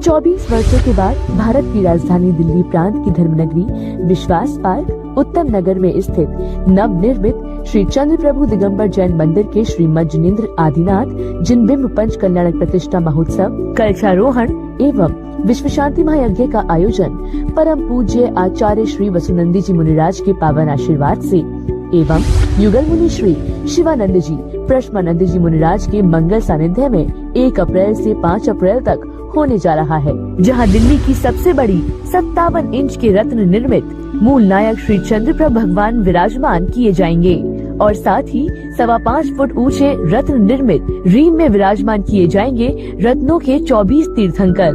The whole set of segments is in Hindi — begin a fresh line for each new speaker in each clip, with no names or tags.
24 वर्षों के बाद भारत की राजधानी दिल्ली प्रांत की धर्मनगरी विश्वास पार्क उत्तम नगर में स्थित नव निर्मित श्री चंद्र प्रभु दिगंबर जैन मंदिर के श्रीमद जिनेन्द्र आदिनाथ जिनबिंब पंच कल्याणक प्रतिष्ठा महोत्सव कलशारोहण एवं विश्व शांति महायज्ञ का आयोजन परम पूज्य आचार्य श्री वसुनंदी जी मुनिराज के पावन आशीर्वाद से एवं युगल मुनि श्री शिवानंद जी प्रश्मानंद जी मुनिराज के मंगल सानिध्य में 1 अप्रैल से 5 अप्रैल तक होने जा रहा है, जहां दिल्ली की सबसे बड़ी 57 इंच के रत्न निर्मित मूल नायक श्री चंद्रप्रभ भगवान विराजमान किए जाएंगे और साथ ही 5.25 फुट ऊंचे रत्न निर्मित रीम में विराजमान किए जाएंगे रत्नों के 24 तीर्थंकर।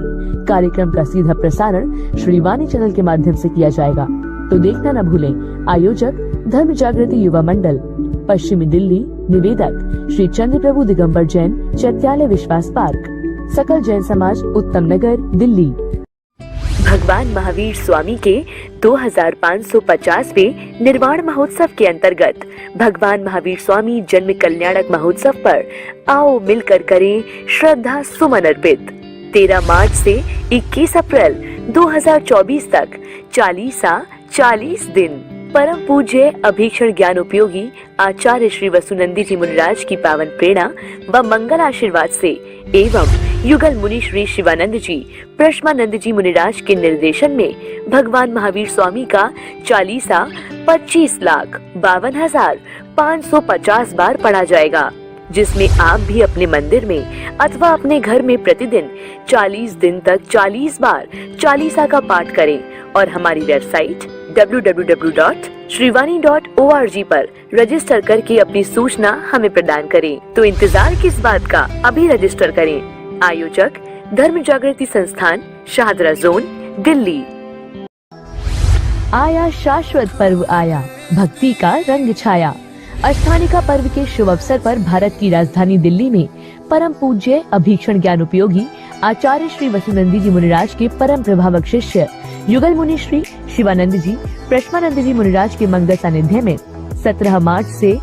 कार्यक्रम का सीधा प्रसारण श्रीवाणी चैनल के माध्यम से किया जाएगा, तो देखना न भूलें। आयोजक धर्म जागृति युवा मंडल, पश्चिमी दिल्ली। निवेदक श्री चंद्र प्रभु दिगंबर जैन, चैत्यालय विश्वास पार्क, सकल जैन समाज, उत्तम नगर, दिल्ली। भगवान महावीर स्वामी के 2550वें निर्वाण महोत्सव के अंतर्गत भगवान महावीर स्वामी जन्म कल्याणक महोत्सव पर आओ मिलकर करें श्रद्धा सुमन अर्पित। 13 मार्च से 21 अप्रैल 2024 तक 40 दिन परम पूज्य अभीक्षण ज्ञान उपयोगी आचार्य श्री वसुनंदी जी मुनिराज की पावन प्रेरणा व मंगल आशीर्वाद से एवं युगल मुनि श्री शिवानंद जी प्रश्मानंद जी मुनिराज के निर्देशन में भगवान महावीर स्वामी का चालीसा 25,52,550 बार पढ़ा जाएगा, जिसमें आप भी अपने मंदिर में अथवा अपने घर में प्रतिदिन 40 दिन तक 40 बार चालीसा का पाठ करें और हमारी वेबसाइट www.shrivani.org पर रजिस्टर करके अपनी सूचना हमें प्रदान करें। तो इंतजार किस बात का, अभी रजिस्टर करें। आयोजक धर्म जागृति संस्थान, शाहदरा जोन, दिल्ली। आया शाश्वत पर्व आया, भक्ति का रंग छाया। अष्टानिका पर्व के शुभ अवसर पर भारत की राजधानी दिल्ली में परम पूज्य अभीक्षण ज्ञान उपयोगी आचार्य श्री वसुनंदी जी मुनिराज के परम प्रभावक शिष्य युगल मुनि श्री शिवानंद जी प्रश्मानंद जी मुनिराज के मंगल सानिध्य में 17 मार्च से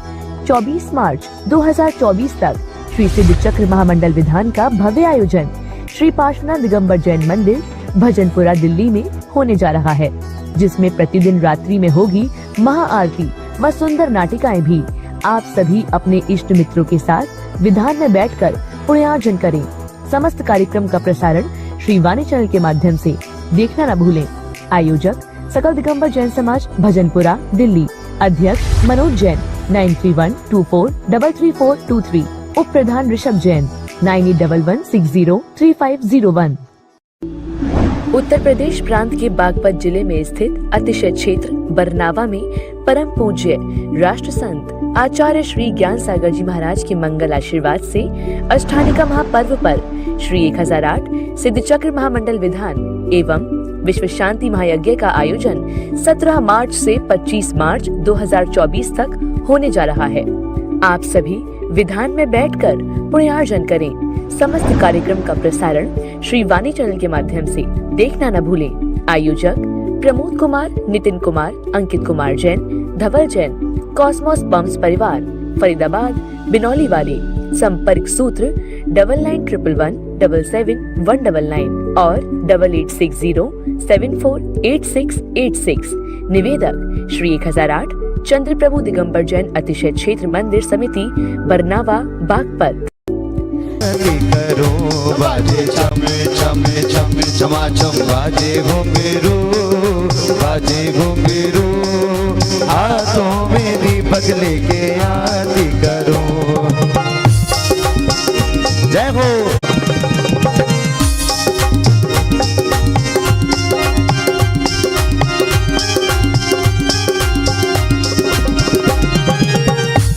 24 मार्च 2024 तक श्री सिद्ध चक्र महामंडल विधान का भव्य आयोजन श्री पार्श्वनाथ दिगंबर जैन मंदिर, भजनपुरा, दिल्ली में होने जा रहा है, जिसमें प्रतिदिन रात्रि में होगी महाआरती व सुंदर नाटिकाएं भी। आप सभी अपने इष्ट मित्रों के साथ विधान में बैठकर पुण्यार्जन करें। समस्त कार्यक्रम का प्रसारण श्रीवाणी चैनल के माध्यम से देखना न भूलें। आयोजक सकल दिगंबर जैन समाज, भजनपुरा, दिल्ली। अध्यक्ष मनोज जैन 9312433423। उप प्रधान ऋषभ जैन 9811603501। उत्तर प्रदेश प्रांत के बागपत जिले में स्थित अतिशय क्षेत्र बरनावा में परम पूज्य राष्ट्र संत आचार्य श्री ज्ञान सागर जी महाराज के मंगल आशीर्वाद से अष्टानिका महापर्व पर श्री 1008 सिद्ध चक्र महामंडल विधान एवं विश्व शांति महायज्ञ का आयोजन 17 मार्च से 25 मार्च 2024 तक होने जा रहा है। आप सभी विधान में बैठकर पुण्यार्जन करें। समस्त कार्यक्रम का प्रसारण श्रीवाणी चैनल के माध्यम से देखना न भूलें। आयोजक प्रमोद कुमार, नितिन कुमार, अंकित कुमार जैन, धवल जैन, कॉस्मोस बम्स परिवार, फरीदाबाद, बिनौली वाले। संपर्क सूत्र 9911177199 और 8860748686। निवेदक श्री 1008 चंद्र प्रभु दिगंबर जैन अतिशय क्षेत्र मंदिर समिति, बरनावा, बागपत।
करो बाजे चम चम चम चमाचम, बाजे घुंघरू हाथों में दीपक लेके आरती करो। जय हो।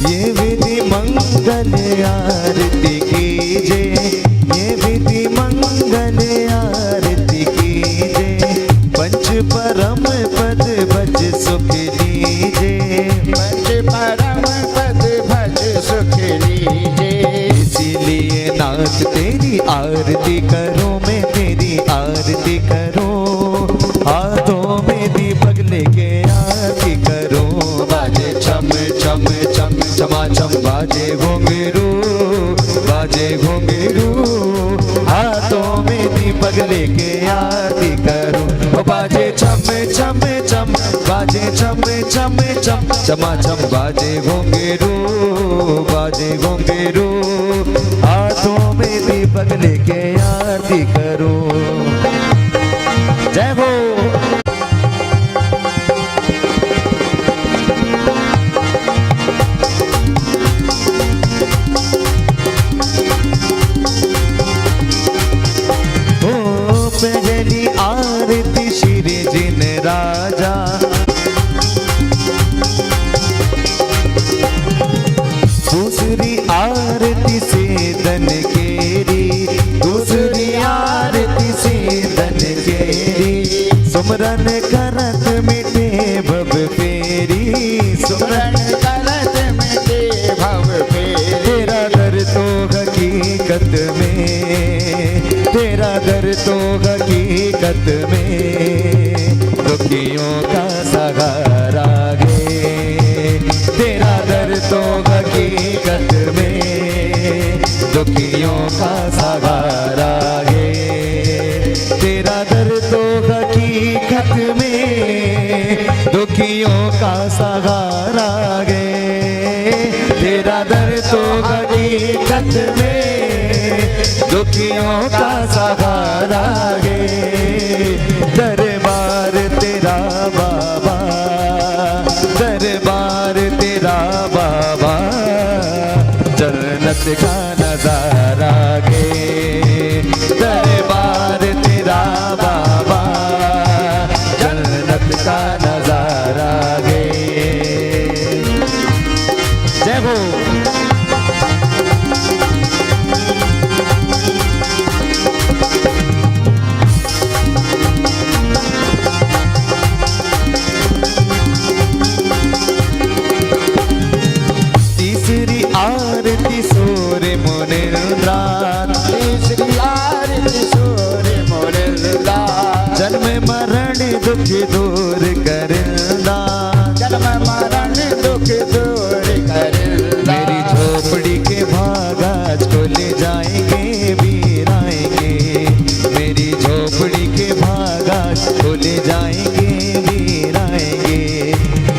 ये विधि मंगल आरती कीजे, ये विधि मंगल आरती कीजे, पंच परम पद भज सुख लीजे, पंच परम पद भज सुख लीजे। इसीलिए नाथ तेरी आरती करो, मैं तेरी आरती करो, हाथों में दीपक लेके आरती करो। बाजे छम छम छम चमाचम, बाजे घुंघरू हाथों में दीपक पगले के आरती करूं। ओ बाजे छम छम छम, बाजे छम छम छम, चमा चम बाजे घुंघरू, बाजे घुंघरू, हाथों में दीपक लेके आरती करूं। जय हो। पहली आरती श्री जिन राजा, दूसरी आरती से धन केरी, दूसरी आरती से धन केरी, सुमरन करत मिटे भव फेरी, सुमरन करत मिटे भव फेरी। तेरा दर तो हकीकत में, तेरा दर तो हकीकत में, दुखियों का सहारा गे। तेरा दर तो हकीकत में, दुखियों का सहारा गे। तेरा दर तो हकीकत में, दुखियों का सहारा गे। तेरा दर तो हकीकत में, दुखियों का सहारा गे। दरबार तेरा बाबा, दरबार तेरा बाबा, जन्नत का नजारा गे। दरबार तेरा बाबा, जन्नत का नजारा गे। जय हो। आरती सूर्य मुनिंद्रान, तीसरी आरती सूर्य मुनिंद्रान, जन्म मरण दुख दूर करना, जन्म मरण दुख दूर करना। मेरी झोपड़ी के भागाज खुल जाएंगे, वीर आएंगे। मेरी झोपड़ी के भागाज खुल जाएंगे, वीर आएंगे।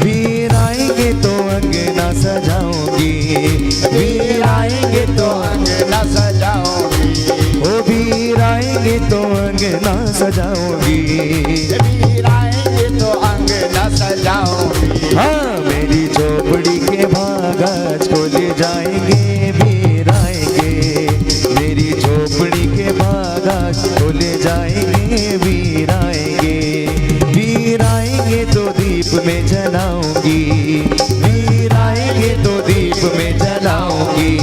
वीर आएंगे तो अंगना सजाऊंगी, वीर आएंगे तो अंगना सजाऊंगी। ओ वीर आएंगे तो अंगना सजाऊंगी, वीर आएंगे तो अंगना सजाऊंगी। हाँ, मेरी झोपड़ी के भागाज खुल जाएंगे, वीर आएंगे। मेरी झोपड़ी के भागाज खुल जाएंगे, वीर आएंगे। वीर आएंगे तो दीप में जलाऊंगी, वीर आएंगे तो दीप में जलाऊंगी।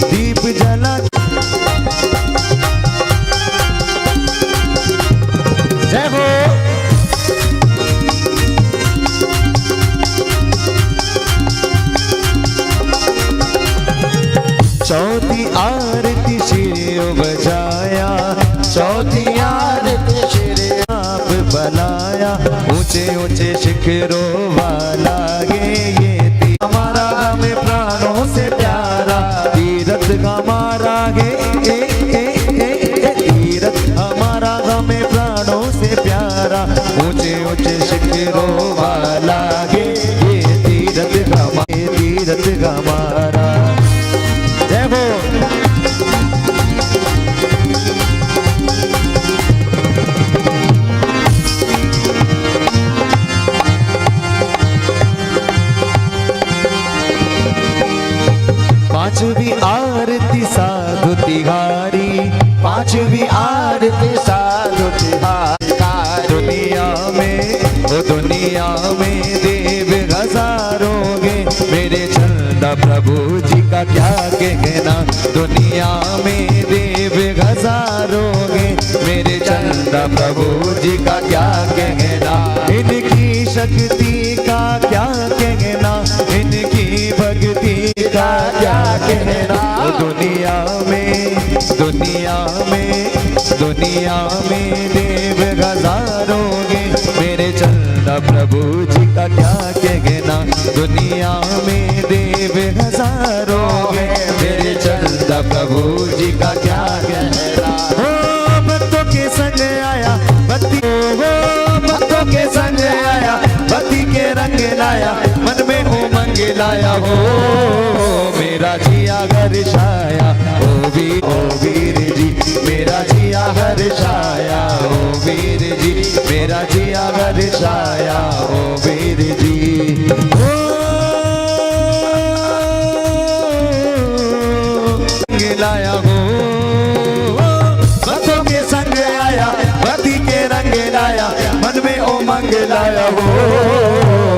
दीप जला जय हो। चौथी आरती शिव बजाया, चौथी आरती शिव आप बनाया। ऊंचे ऊंचे शिखरों वाला ये हमारा हमें प्राणों से प्यारा तीरथ हमारा है। तीरथ हमारा हमें प्राणों से प्यारा, ऊंचे ऊंचे शिखरों वाला है ये तीरथ हमारा। जय हो। पांचवी आरती साधु तिहारी, पांचवी आरती साधु तिहारी। दुनिया में ओ दुनिया में देव हजारों गे, मेरे चंदा प्रभु जी का क्या कहना। दुनिया में देव हजारों गे, मेरे चंदा प्रभु जी का क्या कहना। इनकी शक्ति का क्या कहना, इनकी भक्ति का क्या कहना। दुनिया में दुनिया में दुनिया में देव हजारों गे, मेरे चंदा प्रभु जी का क्या कहना। दुनिया में देव हजारों गे, मेरे चंदा प्रभु जी का क्या कहना। भक्तों के संग लाया हो, मेरा जिया हर्षाया ओ वीर जी, मेरा जिया हर्षाया ओ वीर जी, मेरा जिया हर्षाया ओ वीर जी। लाया हो, बसों के संग आया, पति के रंग लाया, मन में उमंग लाया हो,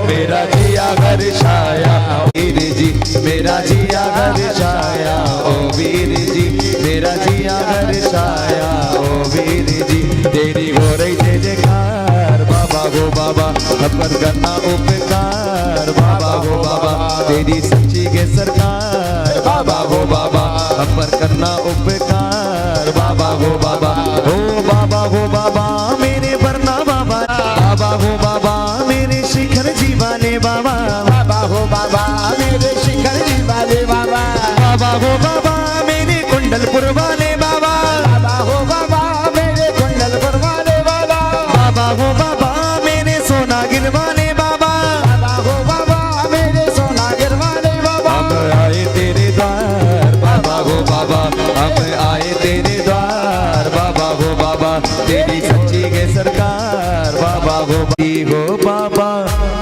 मेरा जिया हर्षाया वीर जी, मेरा जिया हर्षाया ओ वीर जी, मेरा जिया हर्षाया ओ वीर जी। तेरी हो रही जय जयकार बाबा हो बाबा, अपर करना उपकार बाबा हो बाबा, तेरी सच्ची के सरकार बाबा हो बाबा, अपर करना उपकार बाबा हो बाबा, हो बाबा हो बाबा मेरे वरना बाबा, बाबा हो बाबा मेरे शिखर जी वाले बाबा,
बाबा हो बाबा मेरे शिखर जी वाले बाबा,
बाबा हो बाबा मेरे कुंडलपुर वाले बाबा,
बाबा हो बाबा मेरे कुंडलपुर वाले बाबा,
बाबा हो बाबा मेरे सोनागिर वाले बाबा,
बाबा हो बाबा मेरे सोनागिर वाले बाबा।
हम आए तेरे द्वार बाबा हो बाबा, हम आए तेरे द्वार बाबा हो बाबा, तेरी सच्ची के सरकार बाबा हो बाबा,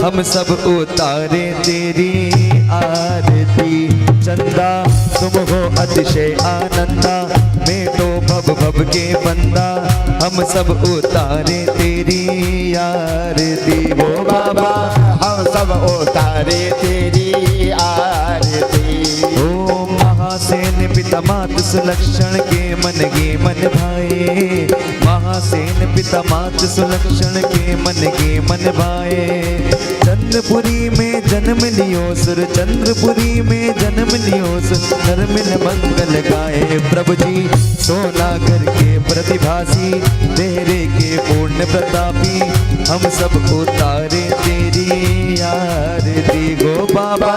हम सब उतारे तेरी आरती, चंदा तुम हो अतिशय आनंदा, मेटो भव भव के बंदा, हम सब उतारे तेरी आरती वो बाबा,
हम सब उतारे तेरी आरती।
ओ महासेन पिता मात सुलक्षण के मन भाए, महासेन पिता मात सुलक्षण के मन भाए, चंद्रपुरी में जन्म लियो सुर, चंद्रपुरी में जन्म लियो सुर, नर मिल मंगल गाए प्रभु जी, सोनागर के प्रतिभासी, तेरे के पूर्ण प्रतापी, हम सब उतारे तेरी आरती गो बाबा,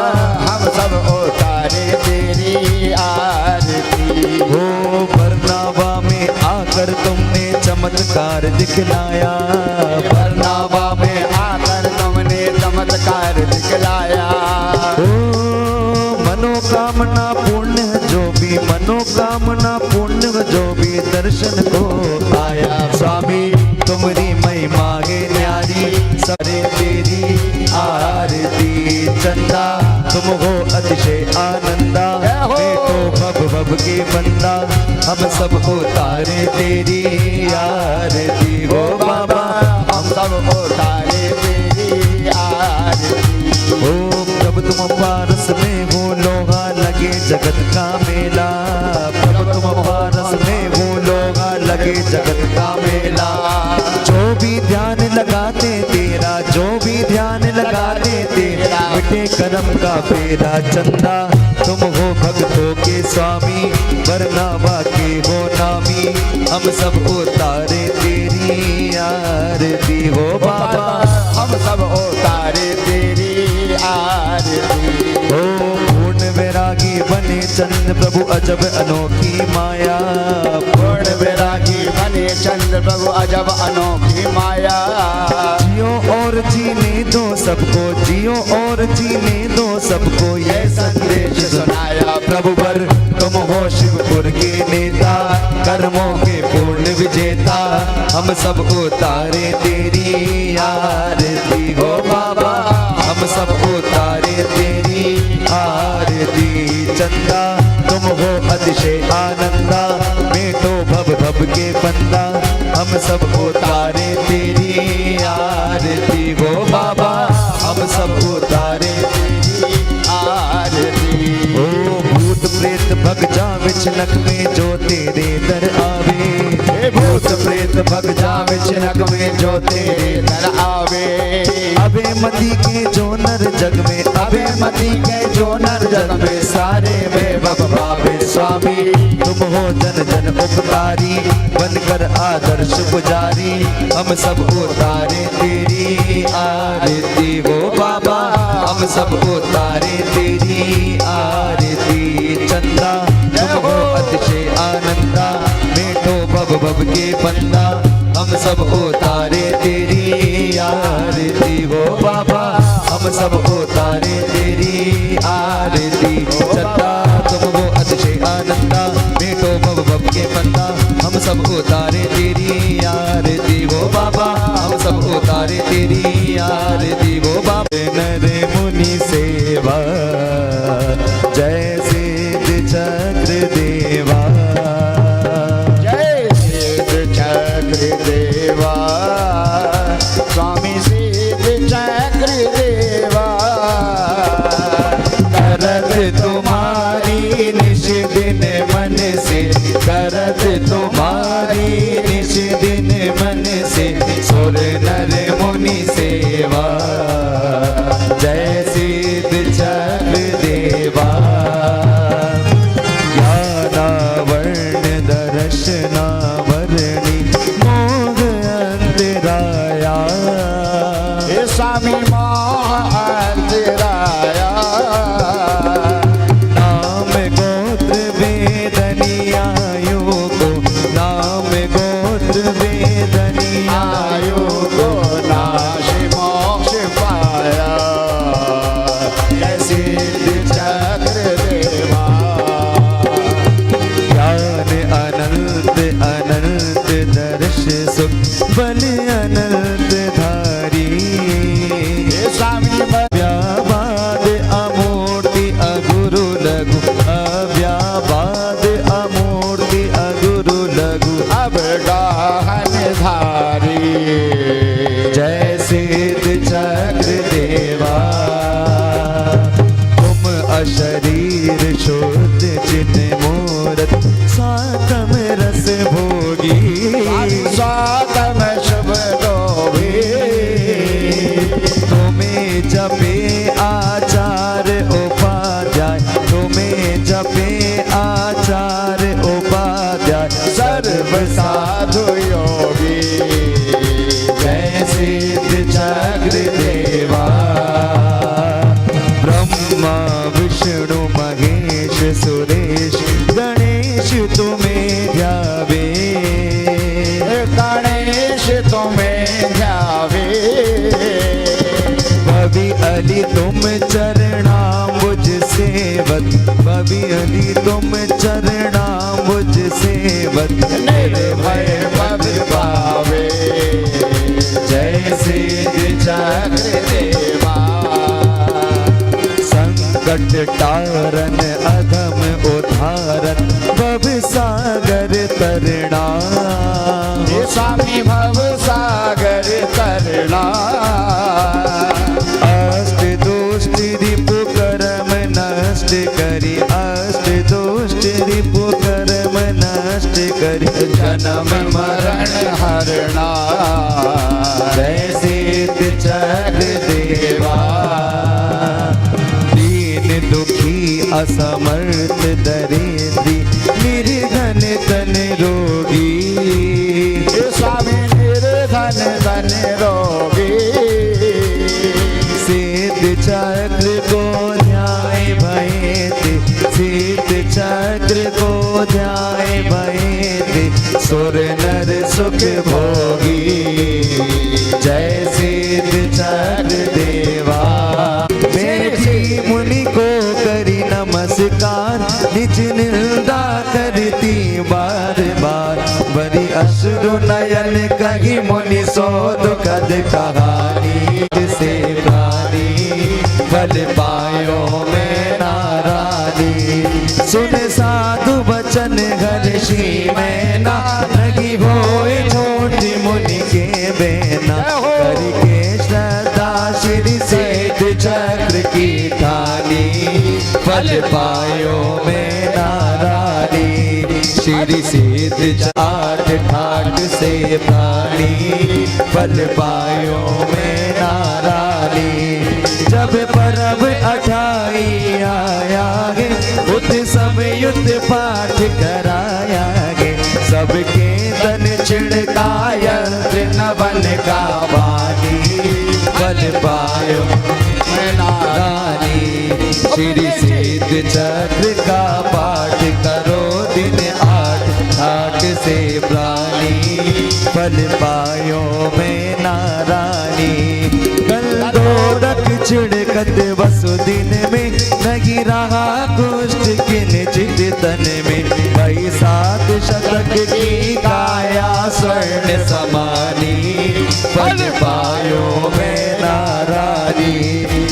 हम सब उतारे तेरी आरती।
हो बरनावा में आकर तुमने चमत्कार दिखलाया,
बरनावा में आकर तुमने चमत्कार दिखलाया,
ओ मनोकामना पूर्ण जो भी, मनोकामना पूर्ण जो भी दर्शन को आया, स्वामी तुम्हारी महिमा है न्यारी, सारे तेरी आरती, चंदा तुम हो अतिशय आनंदा, बेटो भव भव के बंदा, हम सब उतारे तेरी आरती हो बाबा,
हम सब उतारे तेरी आरती।
ओ प्रभु तुम पारस में हो लोहा लगे जगत का मेला, प्रभु तुम पारस में हो लोहा लगे जगत का मेला, जो भी ध्यान लगाते तेरा, जो भी ध्यान लगाते तेरा, मिटे करम का फेरा, चंदा तुम हो भक्तों के स्वामी, बरनावा के हो नामी, हम सब उतारे तेरी आरती हो बाबा,
हम सब उतारे तेरी आरती।
ओ पूर्ण वैरागी बने चंद प्रभु अजब अनोखी माया,
पूर्ण वैरागी बने चंद्र प्रभु अजब अनोखी माया,
जियो और जीने दो सबको, जियो और जीने दो सबको, ये संदेश
सुनाया
प्रभु वर तुम हो शिवपुर के नेता, कर्मों के पूर्ण विजेता, हम सब उतारे तेरी आरती हो बाबा, हम सब उतारे तेरी आरती, चंदा तुम हो अतिशय आनंदा, मेटो भव भव के बंदा, हम सब उतारे तेरी आरती हो बाबा, हम सब उतारे
तेरी आरती।
ओ भूत प्रेत भग जावे छिनक में जो तेरे दर आवे,
भूत प्रेत भग जावे छिनक में जो तेरे दर आवे,
अबे मती के जो नर जग में,
अबे मती के जो नर जग में,
सारे में बब पावे, स्वामी तुम हो जन जन उपकारी, बनकर आदर्श पुजारी, हम सब उतारे तेरी आरती हो बाबा, हम सब उतारे तेरी आरती, चंदा तुम हो अतिशय आनंदा, बेटो भव भव के बंदा, हम सब उतारे तेरी आरती हो बाबा, हम सब उतारे तेरी आरती। सत्ता तुम वो अतिशय आनंदा, बेटो भव भव के बंदा, हम सब उतारे तेरी आरती हो बाबा, हम सब उतारे तेरी आरती हो बाबा। नर मुनि सेवा जय सिद्ध चक्र देवा,
जय सिद्ध चक्र देवा, स्वामी सिद्ध चक्र देवा।
करत तुम्हारी निश दिन मन से, करत तुम्हारी निश दिन मन से, सुर नर मुनि सेवा जय सिद्ध चक्र देवा। ज्ञानावर्ण दर्शनावरणी मोह अंतराया,
हे स्वामी मोह अंतराया।
नाम गोत्र वेदनियायो को, नाम गोत्र वेदनियायो
आयु को नाश मोक्ष पाया, जय सिद्ध चक्र देवा।
ज्ञान अनंत अनंत दर्श सुख बल अनंत धारी,
हे स्वामी
अव्याबाद अमूर्ति अगुरु लघु, अव्याबाद अमूर्ति अगुरु लघु,
अब गाहन धारी,
जय सिद्ध चक्र देवा। तुम अशरीर शुद्ध चिन्ह मूरत सातम रस भोगी,
स्वातम शुभ लोभी।
तुम्हें जपे आचार उपाध्याय, तुम्हें जपे आचार उपाध्याय,
सर्व साधु योगी,
जय सिद्ध चक्र देवा। ब्रह्मा विष्णु महेश सुरेश गणेश तुम्हें ध्यावे,
गणेश तुम्हें ध्यावे।
बबी अली तुम चरणाम्बुज सेवत, बबी अली तुम चरणाम्बुज सेवत,
निर्भय पद पावे,
जय सिद्ध चक्र
देवा।
संकट टारन अधम उधारन भव सागर तरना,
हे स्वामी भव सागर तरना।
अष्ट दुष्ट रिपु कर्म नष्ट करी, अष्ट दुष्ट रिपु कर्म नष्ट करी,
जन्म मरण हरणा,
जय सिद्ध चक्र देवा। दीन दुखी असमर्थ दरिद्री निर्धन तन रोगी,
हे स्वामी निर्धन धन रोगी।
सिद्ध चक्र को ध्याय भयते, सिद्ध चक्र को ध्याय भयते, सुर नर सुख भोगी, जय सिद्ध चक्र देवा। बेटी मुनि को करी नमस्कार, निज निंदा करती बार बार, बड़ी अश्रु नयन कही मुनि सो दुखद कहानी, से प्राणी फल पायो में नारानी। सुन साधु बचन घर्षी में ना, लगी होए छोटी मुनि के बेना, करके श्रद्धा श्री सिद्ध चक्र की ठानी, फल पायो में नारानी। श्री सिद्ध आठ ठाट से प्राणी, फल पायो में नारानी। जब परब 28 आया गे, उत सब युद्ध पाठ कराया गे, सबके तन छिड़काया नवन का वाणी, फल पायो में नारानी। श्री सिद्ध चक्र का पाठ करो दिन 8 ठाट से से प्राणी, पल पायो में नारानी। कल दो रख छिड़कत वसु दिन में, नहीं रहा कुष्ठ किंचित तन में। कई 7 शतक की काया स्वर्ण समानी, पल पायो में नारानी।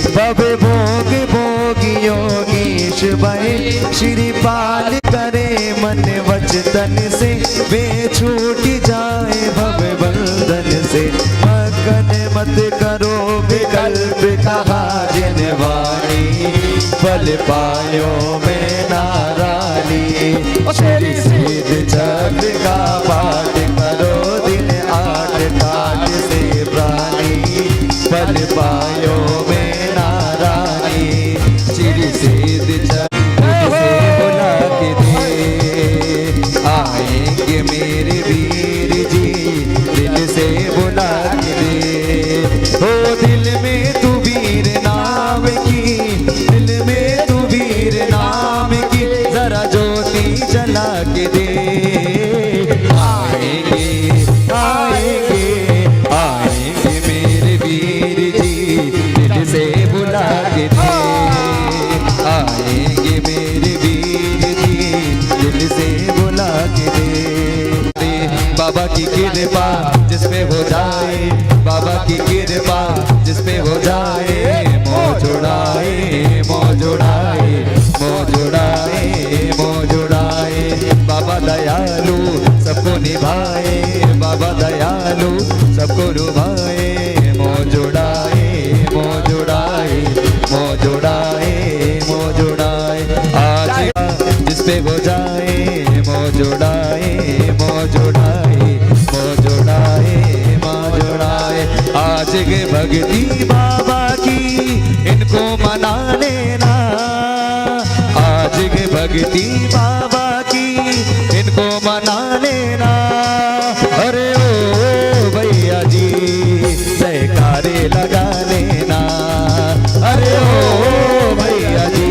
बब भोग भोग योगीश भय, श्रीपाल करे मन वचन से। वे छूट जाए भव बंधन से, मगन मत करो विकल्प कहा जिन वाणी। फल पायो में नारानी, श्री सिद्ध चक्र का पाठ करो दिन 8 काज से प्राणी। फल पायो में नारानी, श्री सिद्ध चक्र से बुला के दे। आएंगे मेरे वीर जी, दिल से बुला के दे। हो दिल में तू वीर नाम की, दिल में तू वीर नाम की, जरा ज्योति जला के दे। आएंगे आएंगे आएंगे मेरे वीर जी, दिल से बुला के दे। आएंगे मेरे वीर जी, दिल से बुला के दे। बाबा की कृपा जिस पे हो जाए, बाबा की कृपा जिस पे हो जाए। मोह जुड़ाए मोह जुड़ाए मोह जुड़ाए मोह जुड़ाए। बाबा दयालु सबको निभाए, बाबा दयालु सबको निभाए। मोह जुड़ाए मोह जुड़ाए मोह जुड़ाए मोह जुड़ाए। आज जिस पे हो जाए, मोह जुड़ाए मोह जुड़ाए मोह जुड़ाए मोह जुड़ाए। आज के भक्ति बाबा की इनको मना लेना, आज के भक्ति बाबा की इनको मना लेना। अरे ओ भैया जी जयकारे लगा लेना। अरे ओ भैया जी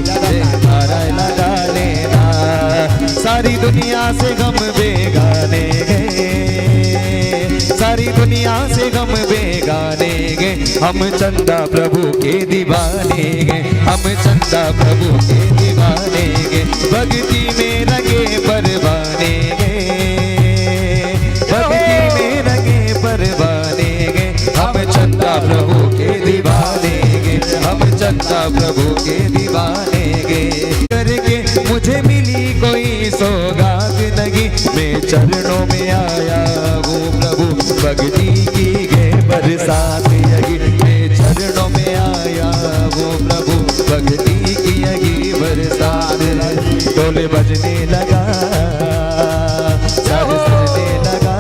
जयकारे लगा लेना। सारी दुनिया से गम बेगाने गए, सारी दुनिया से गम बेगाने गए। हम चंदा प्रभु के दीवाने गए, हम चंदा प्रभु के दीवाने गए। भक्ति में रंगे परवाने गए, भक्ति में रंगे परवाने गए। हम चंदा प्रभु के दीवाने गए, हम चंदा प्रभु के दीवाने गए। करके मुझे मिली कोई सौगात नहीं, मैं चरणों में आया वो प्रभु। भक्ति की गए बरसात यही, मैं चरणों में आया वो प्रभु। भक्ति की यही बरसात। ढोल बजने लगा, साज सजने लगा,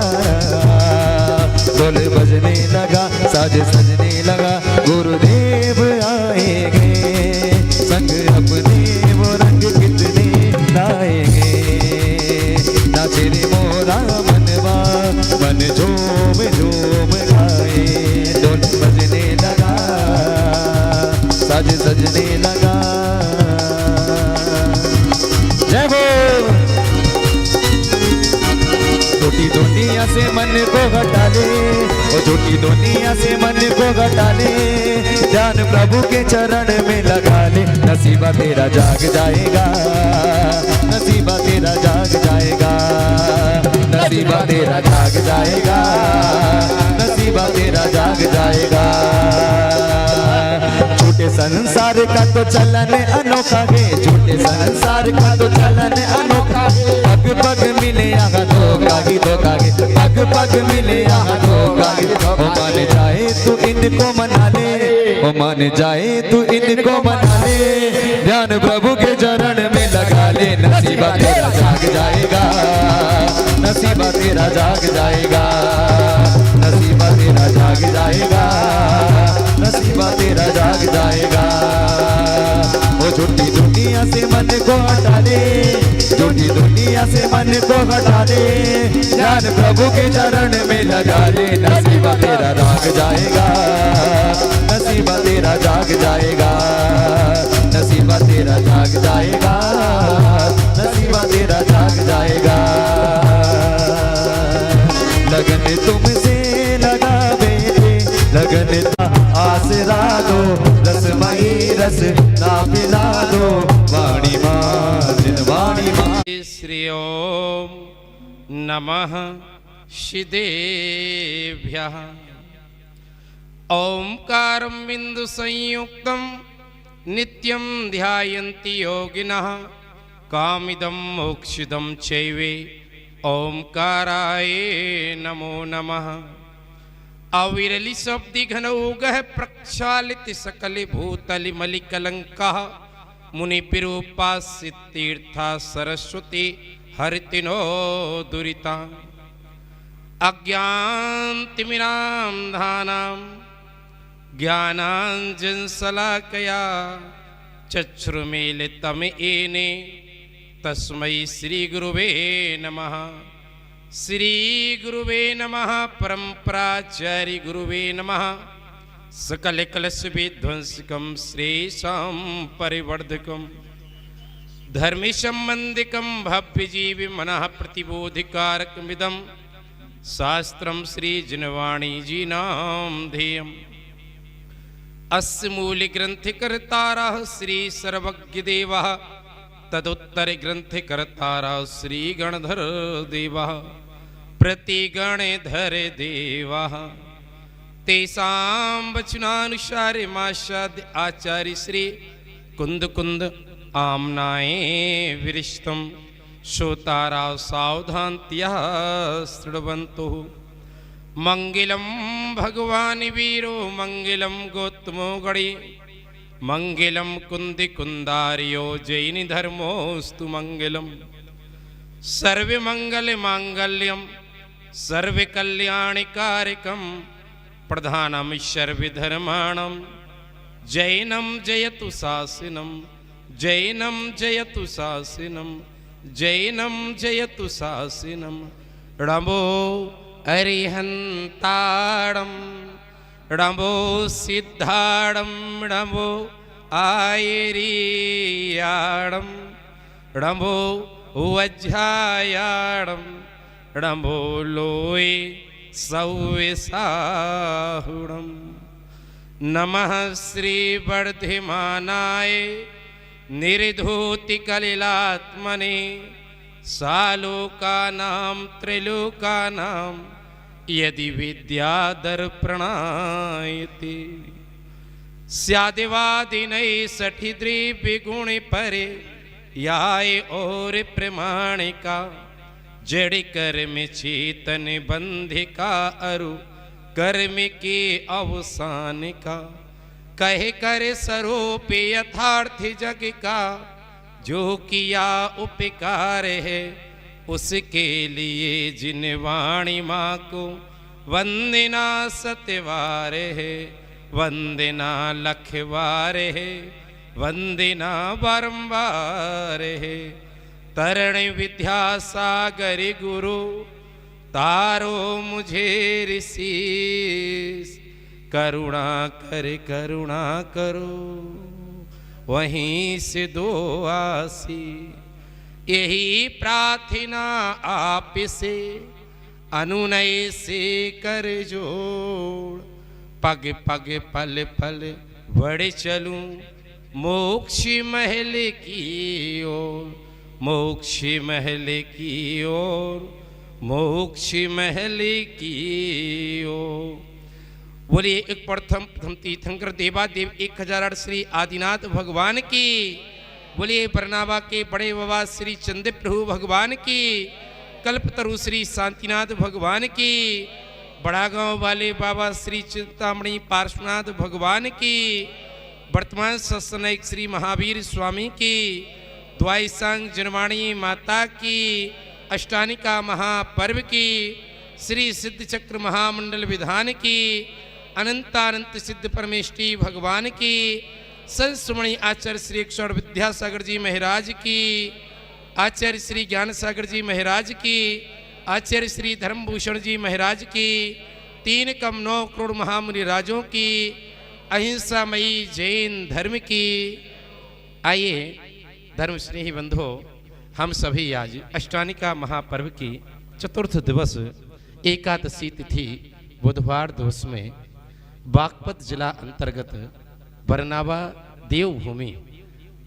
ढोल बजने लगा, साज सजने लगा। गुरुदेव आएंगे संग अपने, वो रंग कितने लाएंगे। नाचे रे मोरा मनवा, मन झूम झूम गाए। ढोल बजने लगा, साज सजने लगा। जय बोल। छोटी दुनिया से मन को घटा ले, ओ छोटी दुनिया से मन को घटा ले। ध्यान प्रभु के चरण में लगा ले, नसीबा तेरा जाग जाएगा, नसीबा तेरा जाग जाएगा, नसीबा तेरा जाग जाएगा, नसीबा तेरा जाग जाएगा। झूठे संसार का तो चलन अनोखा है, झूठे संसार का तो चलन अनोखा है। पग पग मिले यहाँ धोखा ही धोखा है, पग पग मिले यहाँ धोखा ही। ओ मान जाए तू इनको मना ले, ओ मान जाए तू इनको मना ले। ध्यान प्रभु के चरण में लगा ले, नसीबा तेरा जाग जाएगा, नसीबा तेरा जाग जाएगा, नसीबा तेरा जाग जाएगा, नसीबा तेरा जाग जाएगा। वो झूठी दुनिया से मन को हटा दे, झूठी दुनिया से मन को हटा दे। ध्यान प्रभु के चरण में लगा ले, नसीबा तेरा जाग जाएगा, नसीबा तेरा जाग जाएगा, नसीबा तेरा जाग जाएगा, नसीबा तेरा जाग जाएगा। रस ना पिला दो वाणी माँ जिनवाणी माँ।
श्री ओम नमः शिदेभ्यः। ओंकारं बिंदु संयुक्तं नित्यं ध्यायन्ति योगिनः कामिदं मोक्षिदं चैवे ओंकाराय नमो नमः। अविरलि शब्दि घनौघः प्रक्षालित सकल भूतलि मलिकलंकः मुनिपिरूपास्य तीर्था सरस्वती हरितिनो दुरिता। अज्ञानतिमिरान्धानां ज्ञानाञ्जनशलाकया चक्षुरुन्मीलितं येन तस्मै श्रीगुरुवे नमः। श्रीगुरुवे नमः। परम्पराचार्य गुरुवे नमः। सकलकलशविध्वंसकं श्रेषां परिवर्धकं धर्मसम्बन्धिकं भव्यजीवी मनः प्रतिबोधिकारकमिदं शास्त्रं श्रीजिनवाणीजीनां ध्येयम्। अस्य मूलग्रन्थकर्तारः श्रीसर्वज्ञदेवः तदुत्तरग्रन्थकर्तारः श्रीगणधरदेवः प्रतिगणधर देवः। तेषां वचनानुसारे माशाद्य आचार्य श्री कुंद आम्नाय विरिष्टं श्रोतारा सावधान्त्यः शृण्वन्तु। मंगलम भगवान वीरो मंगलम गौतमो गणे मंगलम कुंदी कुंदारियो जैन धर्मोस्तु मंगलम। सर्वे मंगल मांगल्यम सर्वे कल्याणकारकम प्रधानम सर्वधर्माणं जैनम जयतु शासनम जैनम जयतु शासनम जैनम जयतु शासनम। णमो अरिहंताड़म णमो सिद्धाड़म णमो आयरियाड़म णमो वज्रायाड़म णमो लोय सौविसाहुणम। नमः श्री वर्धमानाय निर्धूतिकलिलात्मने सालोकानां त्रिलोकानां यदि विद्यादर्पणायते स्यादिवादिनै सठिद्रिविगुणि परे याय और प्रमाणिका जड़ कर्म चेतन बंधिका अरु कर्म के अवसान का कहे कर स्वरूप यथार्थ जग का जो किया उपकार है उसके लिए जिन वाणी माँ को वंदना सत्यवार है वंदना लखवार है वंदना बारंबार है। तरण विद्यासागर गुरु तारो मुझे ऋषि करुणा करो वहीं से दो आसी। यही प्रार्थना आप से अनुनय से कर जोड़ पग पग पल पल बढ़ चलूं मोक्ष महल की ओर मोक्ष महल की ओर मोक्ष महल की ओर। बोलिए एक प्रथम तीर्थंकर देवादेव 1008 श्री आदिनाथ भगवान की। बोलिए बरनावा के बड़े बाबा श्री चंद्र प्रभु भगवान की। कल्पतरु श्री शांतिनाथ भगवान की। बड़ा गांव वाले बाबा श्री चिंतामणि पार्श्वनाथ भगवान की। वर्तमान सत्सनायक श्री महावीर स्वामी की। द्वाई सांग जनवाणी माता की। अष्टानिका महापर्व की। श्री सिद्ध चक्र महामंडल विधान की। अनंतानंत सिद्ध परमेष्टि भगवान की। संस्मरणीय आचार्य श्री अक्षर विद्यासागर जी महाराज की। आचार्य श्री ज्ञान सागर जी महाराज की। आचार्य श्री धर्मभूषण जी महाराज की। 3,9 करोड़ महामुनि राजों की। अहिंसामयी जैन धर्म की। आइए धर्म स्नेही बंधो, हम सभी आज अष्टानिका महापर्व की चतुर्थ दिवस एकादशी तिथि बुधवार दिवस में बागपत जिला अंतर्गत बरनावा देवभूमि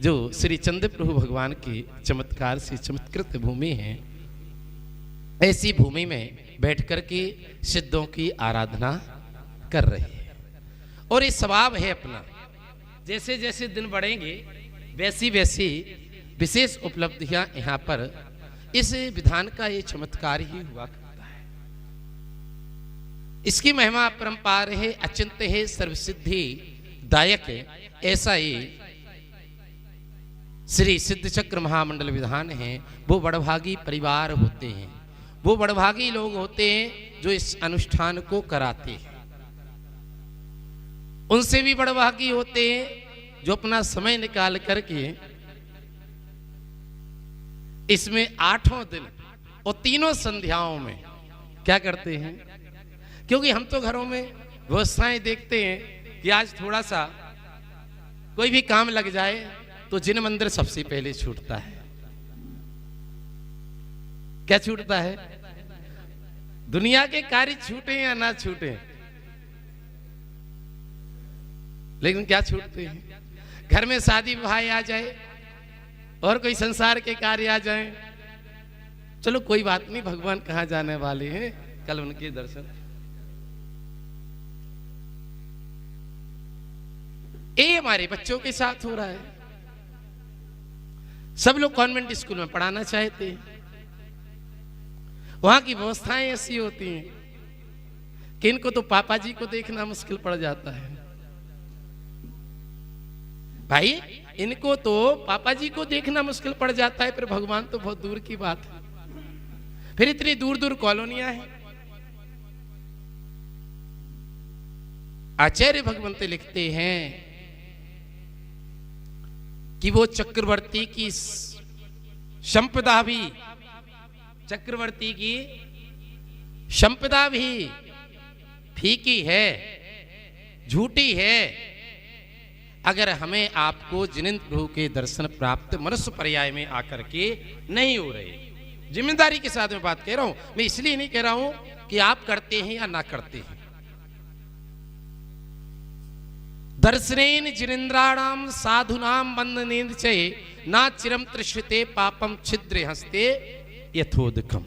जो श्री चंद्र प्रभु भगवान की चमत्कार से चमत्कृत भूमि है, ऐसी भूमि में बैठ कर के सिद्धों की आराधना कर रहे हैं। और ये स्वभाव है अपना, जैसे जैसे दिन बढ़ेंगे वैसी वैसी विशेष उपलब्धियां यहाँ पर इस विधान का ये चमत्कार ही हुआ करता है। इसकी महिमा परंपार है, अचिंत्य है, सर्वसिद्धि दायक है। ऐसा ही श्री सिद्ध चक्र महामंडल विधान है। वो बड़भागी परिवार होते हैं, वो बड़भागी लोग होते हैं जो इस अनुष्ठान को कराते हैं। उनसे भी बड़भागी होते हैं जो अपना समय निकाल करके इसमें 8 दिन और 3 संध्याओं में क्या करते हैं। क्योंकि हम तो घरों में व्यवस्थाएं देखते हैं कि आज थोड़ा सा कोई भी काम लग जाए तो जिन मंदिर सबसे पहले छूटता है। क्या छूटता है? दुनिया के कार्य छूटे या ना छूटे, लेकिन क्या छूटते हैं? घर में शादी विवाह आ जाए और कोई संसार के कार्य आ जाए, चलो कोई बात नहीं, भगवान कहाँ जाने वाले हैं, कल उनके दर्शन। ये हमारे बच्चों के साथ हो रहा है। सब लोग कॉन्वेंट स्कूल में पढ़ाना चाहते हैं, वहां की व्यवस्थाएं ऐसी होती हैं कि इनको तो पापा जी को देखना मुश्किल पड़ जाता है। भाई इनको तो पापा जी को देखना मुश्किल पड़ जाता है, फिर भगवान तो बहुत दूर की बात है। फिर इतनी दूर दूर कॉलोनियां हैं। आचार्य भगवंत लिखते हैं कि वो चक्रवर्ती की संपदा भी, चक्रवर्ती की संपदा भी फीकी है, झूठी है, अगर हमें आपको जिनेंद्र प्रभु के दर्शन प्राप्त मनुष्य पर्याय में आकर के नहीं हो रहे। जिम्मेदारी के साथ में बात कह रहा हूं, मैं इसलिए नहीं कह रहा हूं कि आप करते हैं या ना करते हैं। दर्शनेन जिनेन्द्राणाम साधुनाम वंदनेन चये ना चिरम तृष्यते पापम छिद्रे हस्ते यथोदकम।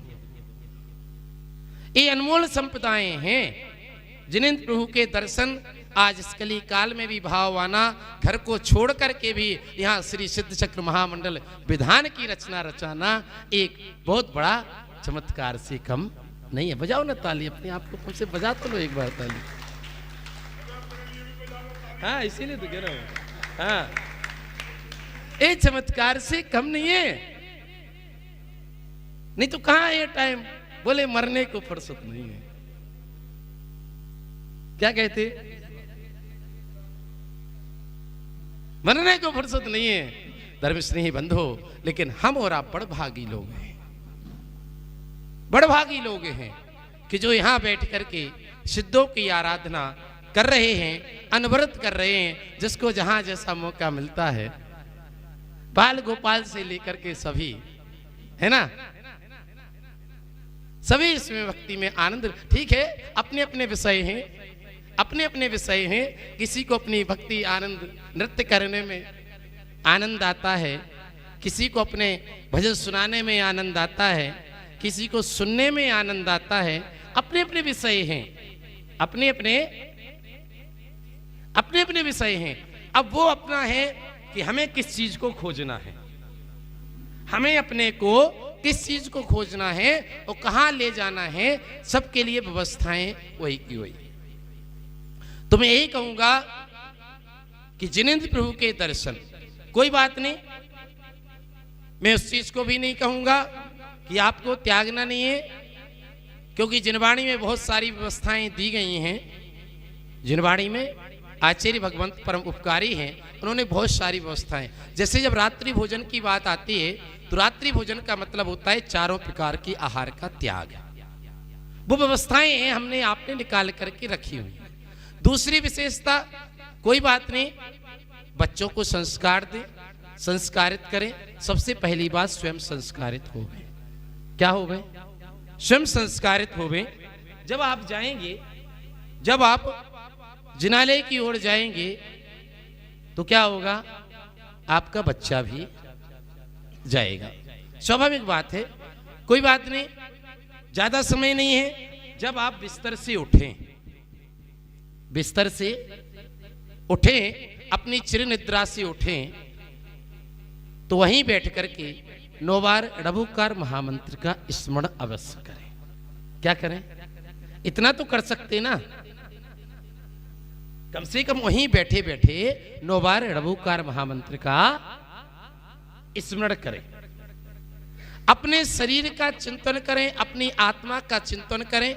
ये अनमोल संपदाएं हैं। जिनेंद्र प्रभु के दर्शन आज इस कली काल में भी भाववाना घर को छोड़ करके भी यहाँ श्री सिद्ध चक्र महामंडल विधान की रचना रचाना एक बहुत बड़ा चमत्कार से कम नहीं है। बजाओ ना ताली, अपने आप को तुमसे बजा तो लो एक बार ताली। हाँ इसीलिए तो कह रहा हूं। हाँ ये चमत्कार से कम नहीं है। नहीं तो कहां है टाइम, बोले मरने को फुर्सत नहीं है। क्या कहते? मरने को फुर्सत नहीं है। धर्म स्नेही बंधो, लेकिन हम और आप बड़भागी लोग हैं, बड़भागी लोग हैं कि जो यहां बैठ करके सिद्धों की आराधना कर रहे हैं, अनवरत कर रहे हैं। जिसको जहां जैसा मौका मिलता है, बाल गोपाल से लेकर के सभी, है ना, सभी इसमें भक्ति में आनंद। ठीक है, अपने अपने विषय हैं, अपने अपने विषय हैं। किसी को अपनी भक्ति आनंद नृत्य करने में आनंद आता है, किसी को अपने भजन सुनाने में आनंद आता है, किसी को सुनने में आनंद आता है। अपने अपने विषय हैं, अपने अपने विषय हैं। अब वो अपना है कि हमें किस चीज को खोजना है, हमें अपने को किस चीज को खोजना है और कहां ले जाना है। सबके लिए व्यवस्थाएं वही की वही। तो मैं यही कहूंगा कि जिनेंद्र प्रभु के दर्शन, कोई बात नहीं, मैं उस चीज को भी नहीं कहूंगा कि आपको त्यागना नहीं है, क्योंकि जिनवाणी में बहुत सारी व्यवस्थाएं दी गई हैं। जिनवाणी में आचार्य भगवंत परम उपकारी हैं, उन्होंने बहुत सारी व्यवस्थाएं, जैसे जब रात्रि भोजन की बात आती है तो रात्रि भोजन का मतलब होता है 4 प्रकार की आहार का त्याग। वो व्यवस्थाएं हैं, हमने आपने निकाल करके रखी हुई। दूसरी विशेषता, कोई बात नहीं, बच्चों को संस्कार दें, संस्कारित करें। सबसे पहली बात स्वयं संस्कारित हो गए। क्या हो गए? स्वयं संस्कारित हो गए। जब आप जाएंगे, जब आप जिनालय की ओर जाएंगे तो क्या होगा, आपका बच्चा भी जाएगा। स्वाभाविक बात है, कोई बात नहीं, ज्यादा समय नहीं है। जब आप बिस्तर से उठें, बिस्तर से उठें, अपनी चिर निद्रा से उठें, तो वहीं बैठ करके 9 बार ऋभुकार महामंत्र का स्मरण अवश्य करें। क्या करें, इतना तो कर सकते ना, कम से कम वहीं बैठे बैठे 9 बार ऋभुकार महामंत्र का स्मरण करें। अपने शरीर का चिंतन करें, अपनी आत्मा का चिंतन करें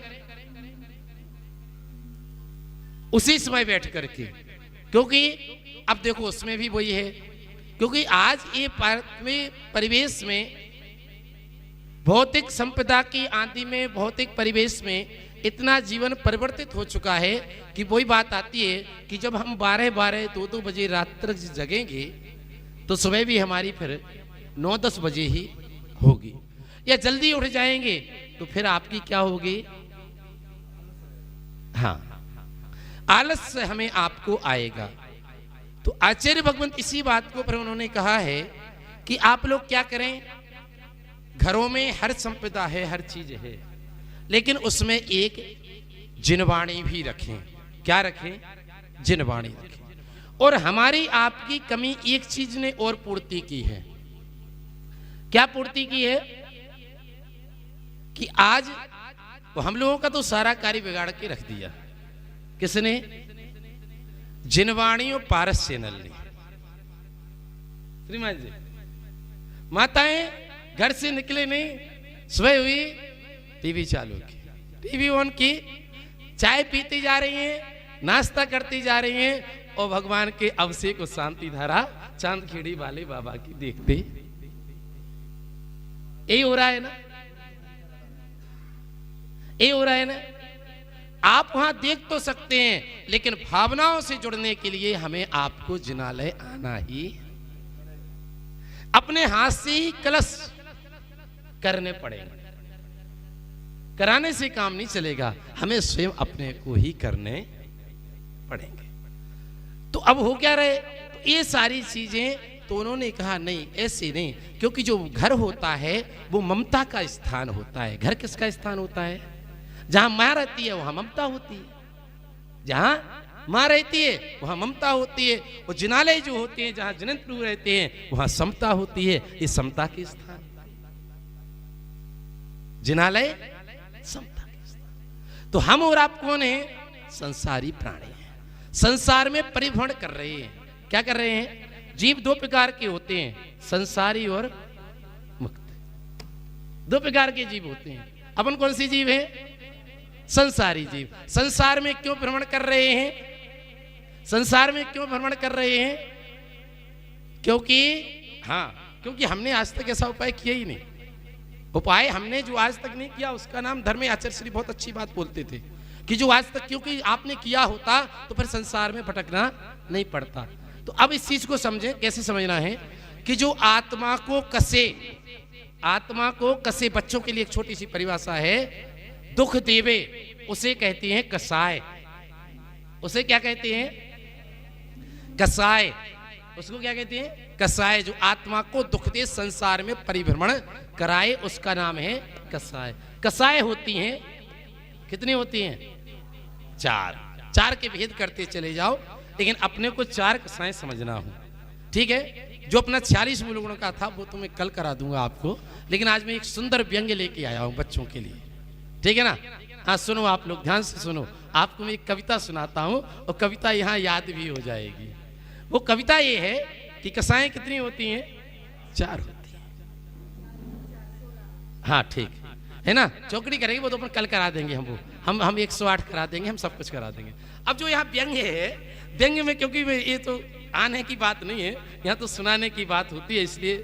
उसी समय बैठ करके। क्योंकि अब देखो उसमें भी वही है, क्योंकि आज ये परिवेश में, भौतिक संपदा की आंधी में, भौतिक परिवेश में इतना जीवन परिवर्तित हो चुका है कि वही बात आती है कि जब हम 12-12, 2-2 बजे रात तक जगेंगे तो सुबह भी हमारी फिर 9-10 बजे ही होगी, या जल्दी उठ जाएंगे तो फिर आपकी क्या होगी, हाँ, आलस्य हमें आपको आएगा। तो आचार्य भगवंत इसी बात को पर उन्होंने कहा है कि आप लोग क्या करें, घरों में हर संपदा है, हर चीज है, लेकिन उसमें एक जिनवाणी भी रखें। क्या रखें, जिनवाणी रखें। और हमारी आपकी कमी एक चीज ने और पूर्ति की है। क्या पूर्ति की है कि आज तो हम लोगों का तो सारा कार्य बिगाड़ के रख दिया। किसने, जिनवाणी और पारस चैनल ने। श्रीमान जी, माताएं घर से निकले नहीं, सुबह हुई टीवी चालू की, टीवी ऑन की, चाय पीती जा रही हैं, नाश्ता करती जा रही हैं, और भगवान के अभिषेक और शांति धारा चांदखेड़ी वाले बाबा की देखते। यही हो रहा है ना, यही हो रहा है ना। आप वहां देख तो सकते हैं, लेकिन भावनाओं से जुड़ने के लिए हमें आपको जिनालय आना ही, अपने हाथ से ही कलश करने पड़ेंगे। कराने से काम नहीं चलेगा, हमें स्वयं अपने को ही करने पड़ेंगे। तो अब हो क्या रहे, तो ये सारी चीजें, तो उन्होंने कहा नहीं, ऐसे नहीं, क्योंकि जो घर होता है वो ममता का स्थान होता है। घर किसका स्थान होता है, जहां मां रहती है वहां ममता होती है, जहां मां रहती है वहां ममता होती है। और जिनालय जो होते हैं, जहां जिनेंद्र प्रभु रहते हैं वहां समता होती है। ये समता के स्थान, जिनालय समता के स्थान। तो हम और आप कौन है, संसारी प्राणी हैं, संसार में परिभ्रमण कर रहे हैं। क्या कर रहे हैं, जीव 2 प्रकार के होते हैं, संसारी और मुक्त। 2 प्रकार के जीव होते हैं। अपन कौन सी जीव है, संसारी जीव। संसार में क्यों भ्रमण कर रहे हैं, संसार में क्यों भ्रमण कर रहे हैं, क्योंकि हाँ, क्योंकि हमने आज तक ऐसा उपाय किया ही नहीं। उपाय हमने जो आज तक नहीं किया उसका नाम धर्म है। आचार्य श्री बहुत अच्छी बात बोलते थे कि जो आज तक, क्योंकि आपने किया होता तो फिर संसार में भटकना नहीं पड़ता। तो अब इस चीज को समझें, कैसे समझना है कि जो आत्मा को कसे, आत्मा को कसे, बच्चों के लिए एक छोटी सी परिभाषा है, दुख देवे उसे कहती हैं कसाय। उसे क्या कहते हैं, कसाय। उसको क्या कहते हैं, कसाय। जो आत्मा को दुख दे, संसार में परिभ्रमण कराए, उसका नाम है कसाय। कसाय होती हैं, कितनी होती हैं, 4। 4 के भेद करते चले जाओ, लेकिन अपने को 4 कसाएं समझना हो, ठीक है। जो अपना 46 मूल गुणों का था वो तो मैं कल करा दूंगा आपको, लेकिन आज मैं एक सुंदर व्यंग लेके आया हूं बच्चों के लिए, ठीक है ना। हाँ सुनो, आप लोग ध्यान से सुनो। आपको मैं एक कविता सुनाता हूं और कविता यहाँ याद भी हो जाएगी। वो कविता ये है कि कसाएं कितनी होती हैं, 4 होती हैं। हाँ ठीक है ना, चौकड़ी करेंगे वो तो अपन कल करा देंगे। हम 108 करा देंगे, हम सब कुछ करा देंगे। अब जो यहाँ व्यंग है, व्यंग में क्योंकि ये तो आने की बात नहीं है, यहाँ तो सुनाने की बात होती है, इसलिए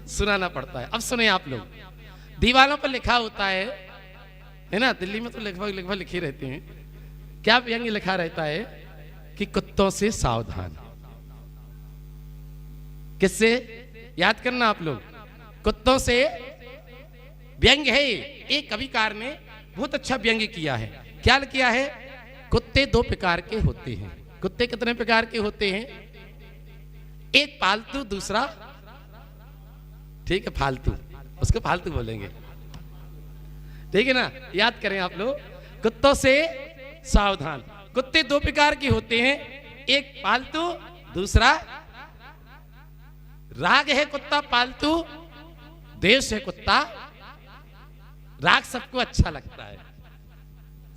सुनाना पड़ता है। अब सुने आप लोग, दीवारों पर लिखा होता है ना, दिल्ली में तो लगभग लिखे रहते हैं। क्या व्यंग लिखा रहता है कि कुत्तों से सावधान। किससे, याद करना आप लोग, कुत्तों से व्यंग है। एक कविकार ने बहुत अच्छा व्यंग किया है। क्या किया है, कुत्ते 2 प्रकार के होते हैं। कुत्ते कितने प्रकार के होते हैं, एक पालतू, दूसरा ठीक है फालतू, उसको फालतू बोलेंगे, ठीक है ना। याद करें आप लोग, कुत्तों से सावधान। कुत्ते दो प्रकार के होते हैं, एक पालतू, दूसरा राग है कुत्ता पालतू, देश है कुत्ता राग। सबको अच्छा लगता है,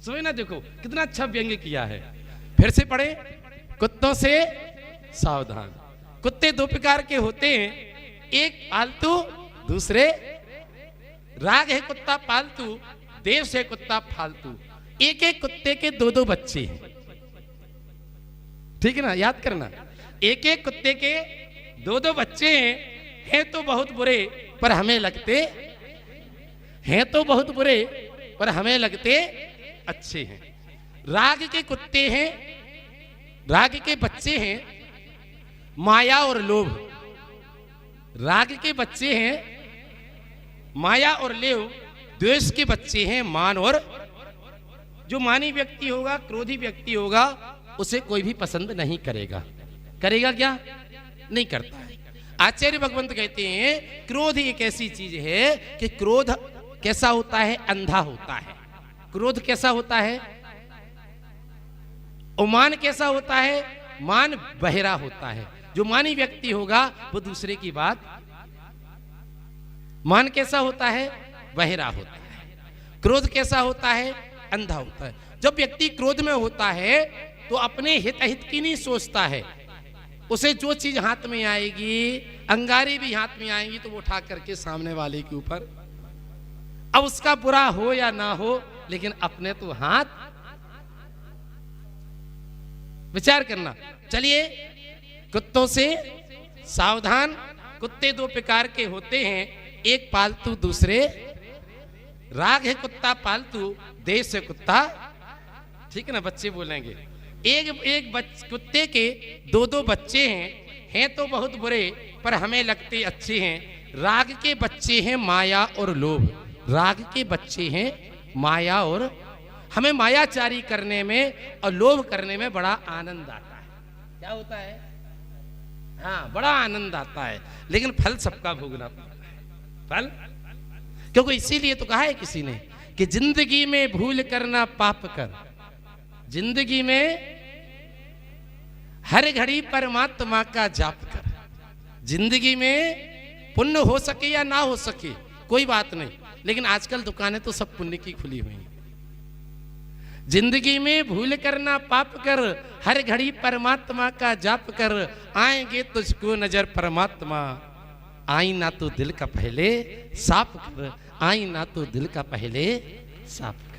सुने ना, देखो कितना अच्छा व्यंग्य किया है। फिर से पढ़े, कुत्तों से सावधान। कुत्ते दो प्रकार के होते हैं, एक पालतू, दूसरे राग है कुत्ता पालतू, देश है कुत्ता फालतू। एक एक कुत्ते के दो दो बच्चे हैं, ठीक है ना, याद करना। एक एक कुत्ते के दो दो बच्चे हैं तो बहुत बुरे पर हमें लगते हैं, तो बहुत बुरे पर हमें लगते अच्छे हैं। राग के कुत्ते हैं, राग के बच्चे हैं माया और लोभ। राग के बच्चे हैं माया और लोभ, द्वेष के बच्चे हैं मान और। जो मानी व्यक्ति होगा, क्रोधी व्यक्ति होगा, उसे कोई भी पसंद नहीं करेगा। करेगा क्या? नहीं करता है। आचार्य भगवंत कहते हैं क्रोध एक ऐसी चीज है कि क्रोध कैसा होता है? अंधा होता है। क्रोध कैसा होता है? और मान कैसा होता है? मान बहरा होता है। जो मानी व्यक्ति होगा वो दूसरे की बात। मान कैसा होता है? बहरा होता है। क्रोध कैसा होता है? अंधा होता है। जब व्यक्ति क्रोध में होता है तो अपने हित अहित की नहीं सोचता है। उसे जो चीज हाथ में आएगी, अंगारी भी हाथ में आएंगी तो वो उठा करके सामने वाले के ऊपर, अब उसका बुरा हो या ना हो, लेकिन अपने तो हाथ। विचार करना। चलिए, कुत्तों से सावधान। कुत्ते दो प्रकार के होते हैं, एक पालतू, दूसरे राग है कुत्ता पालतू, देश है कुत्ता, ठीक है ना, बच्चे बोलेंगे। एक कुत्ते के दो दो बच्चे हैं तो बहुत बुरे पर हमें लगते अच्छे हैं। राग के बच्चे हैं माया और लोभ। राग के बच्चे हैं माया और। हमें मायाचारी करने में और लोभ करने में बड़ा आनंद आता है। क्या होता है? हाँ, बड़ा आनंद आता है, लेकिन फल सबका भोगना पड़ता है। फल, क्योंकि इसीलिए तो कहा है किसी ने कि जिंदगी में भूल करना पाप कर, जिंदगी में हर घड़ी परमात्मा का जाप कर। जिंदगी में पुण्य हो सके या ना हो सके कोई बात नहीं, लेकिन आजकल दुकानें तो सब पुण्य की खुली हुई हैं। जिंदगी में भूल करना पाप कर, हर घड़ी परमात्मा का जाप कर। आएंगे तुझको नजर परमात्मा, आई ना तो दिल का पहले साफ कर, आई ना तो दिल का पहले साफ कर।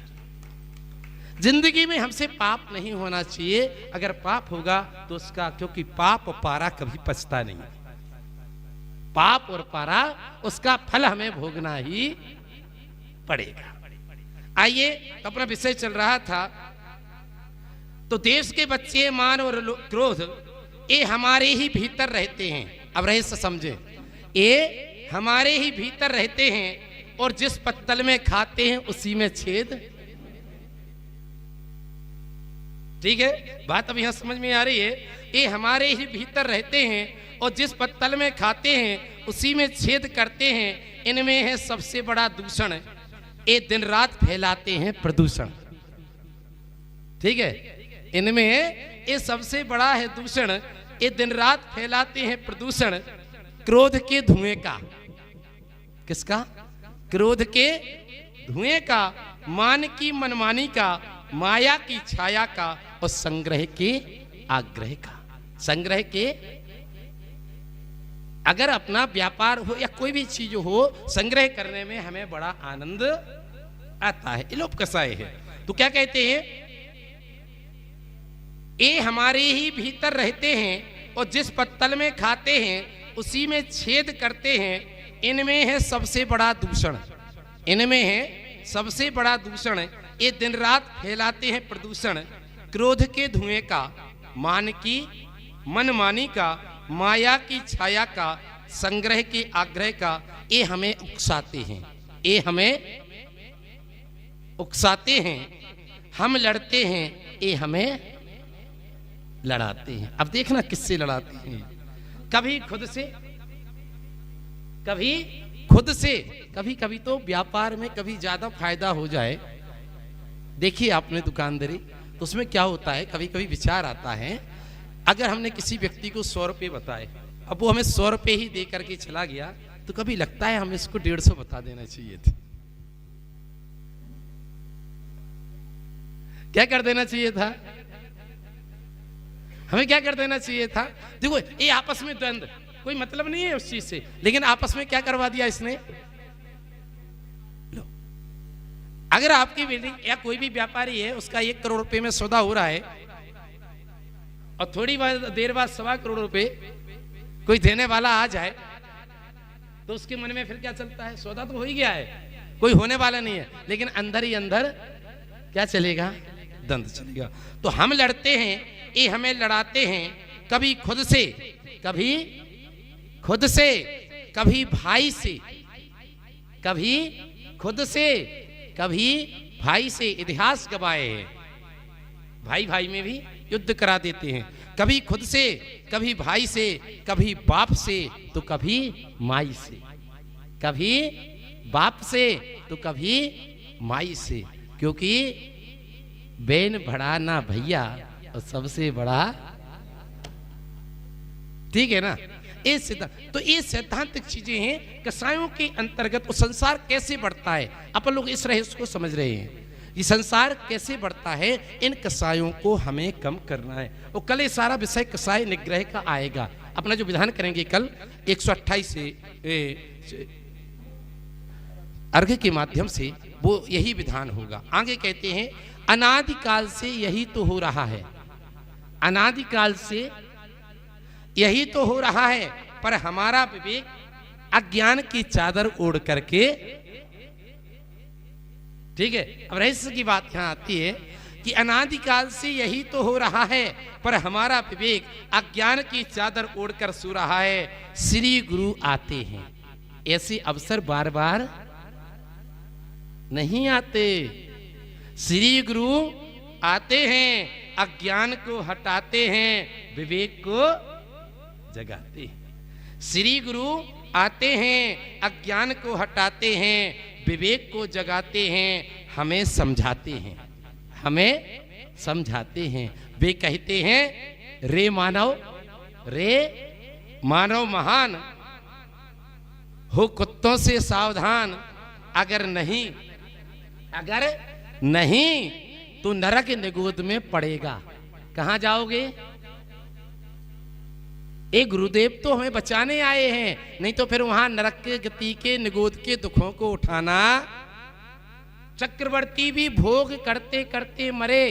जिंदगी में हमसे पाप नहीं होना चाहिए। अगर पाप होगा तो उसका, क्योंकि पाप और पारा कभी पछता नहीं। पाप और पारा, उसका फल हमें भोगना ही पड़ेगा। आइए, तो अपना विषय चल रहा था। तो देश के बच्चे मान और क्रोध, ये हमारे ही भीतर रहते हैं। अब रहस्य समझे, ये हमारे ही भीतर रहते हैं और जिस पत्तल में खाते हैं उसी में छेद। ठीक है, बात अब यहां समझ में आ रही है। ये हमारे ही भीतर रहते हैं और जिस पत्तल में खाते हैं उसी में छेद करते हैं। इनमें है सबसे बड़ा दूषण, ये दिन रात फैलाते हैं प्रदूषण। ठीक है, इनमें ये सबसे बड़ा है दूषण, ये दिन रात फैलाते हैं प्रदूषण। क्रोध के धुएं का। किसका? क्रोध के धुएं का, मान की मनमानी का, माया की छाया का और संग्रह के आग्रह का। संग्रह के, अगर अपना व्यापार हो या कोई भी चीज हो, संग्रह करने में हमें बड़ा आनंद आता है। ये लोग कसाए है तो क्या कहते हैं? ये हमारे ही भीतर रहते हैं और जिस पत्तल में खाते हैं उसी में छेद करते हैं। इनमें है सबसे बड़ा दूषण, इनमें है सबसे बड़ा दूषण। ये दिन रात फैलाते हैं प्रदूषण। क्रोध के धुएं का, मान की मनमानी का, माया की छाया का, संग्रह के आग्रह का। ये हमें उकसाते हैं, ये हमें उकसाते हैं। हम लड़ते हैं, ये हमें लड़ाते हैं। अब देखना किससे लड़ाते हैं। कभी खुद से, कभी खुद से। कभी कभी तो व्यापार में कभी ज्यादा फायदा हो जाए। देखिए आपने दुकानदारी, तो उसमें क्या होता है, कभी कभी विचार आता है, अगर हमने किसी व्यक्ति को 100 रुपये बताए, अब वो हमें 100 रुपये ही दे करके चला गया, तो कभी लगता है हमें इसको 150 बता देना चाहिए थे। क्या कर देना चाहिए था, हमें क्या कर देना चाहिए था। देखो ये आपस में द्वंद्व, कोई मतलब नहीं है उस चीज से, लेकिन आपस में क्या करवा दिया इसने। अगर आपकी बिल्डिंग या कोई भी व्यापारी है, उसका 1 करोड़ रुपए में सौदा हो रहा है, और थोड़ी देर बाद 1.25 करोड़ रुपए कोई देने वाला आ जाए, तो उसके मन में फिर क्या चलता है, सौदा तो हो ही गया है, कोई होने वाला नहीं है, लेकिन अंदर ही अंदर क्या चलेगा, द्वंद्व चलेगा। तो हम लड़ते हैं, ये हमें लड़ाते हैं, कभी खुद से, कभी खुद से, कभी भाई से, कभी खुद से, कभी भाई से। इतिहास गवाए हैं, भाई भाई में भी युद्ध करा देते हैं। कभी खुद से, कभी भाई से, कभी बाप से, तो कभी माई से, कभी बाप से तो कभी माई से, क्योंकि बेन बड़ा ना भैया और सबसे बड़ा, ठीक है ना। ये सिद्धांत, तो ये सैद्धांतिक चीजें हैं कसायों के अंतर्गत। वो संसार कैसे बढ़ता है, अपन लोग इस रहस्य को समझ रहे हैं, ये संसार कैसे बढ़ता है, इन कसायों को हमें कम करना है। और कल ये सारा विषय कसाय निग्रह का आएगा। अपना जो विधान करेंगे कल 128 से अर्घ के माध्यम से, वो यही विधान होगा। आगे कहते हैं, अनादिकाल से यही तो हो रहा है, अनादिकाल से यही तो हो रहा है, पर हमारा विवेक अज्ञान की चादर ओढ़ करके, ठीक है। अब रहस्य की बात यहां आती है कि अनादिकाल से यही तो हो रहा है, पर हमारा विवेक अज्ञान की चादर ओढ़कर सो रहा है। श्री गुरु आते हैं, ऐसे अवसर बार बार नहीं आते। श्री गुरु आते हैं, अज्ञान को हटाते हैं, विवेक को जगाते हैं। श्री गुरु आते हैं, अज्ञान को हटाते हैं, विवेक को जगाते हैं, हमें समझाते हैं, हमें समझाते हैं। वे कहते हैं, रे मानव, रे मानव महान हो, कुत्तों से सावधान, अगर नहीं तो नरक निगोद में पड़ेगा। कहां जाओगे, एक गुरुदेव तो हमें बचाने आए हैं, नहीं तो फिर वहां नरक के गति के निगोद के दुखों को उठाना। चक्रवर्ती भी भोग करते करते मरे,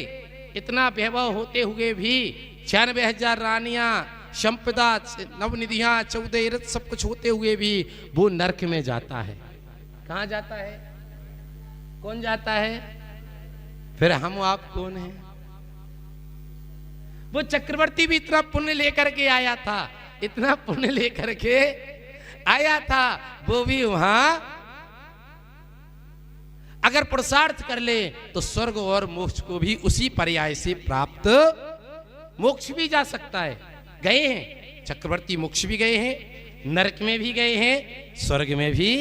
इतना वैभव होते हुए भी, 96,000 रानियां, संपदा, नवनिधियां, 14 रथ, सब कुछ होते हुए भी वो नरक में जाता है। कहां जाता है, कौन जाता है, फिर हम आप कौन हैं। वो चक्रवर्ती भी इतना पुण्य लेकर के आया था, इतना पुण्य लेकर के आया था, वो भी वहां अगर पुरुषार्थ कर ले तो स्वर्ग और मोक्ष को भी उसी पर्याय से प्राप्त, मोक्ष भी जा सकता है। गए हैं चक्रवर्ती, मोक्ष भी गए हैं, नरक में भी गए हैं, स्वर्ग में भी,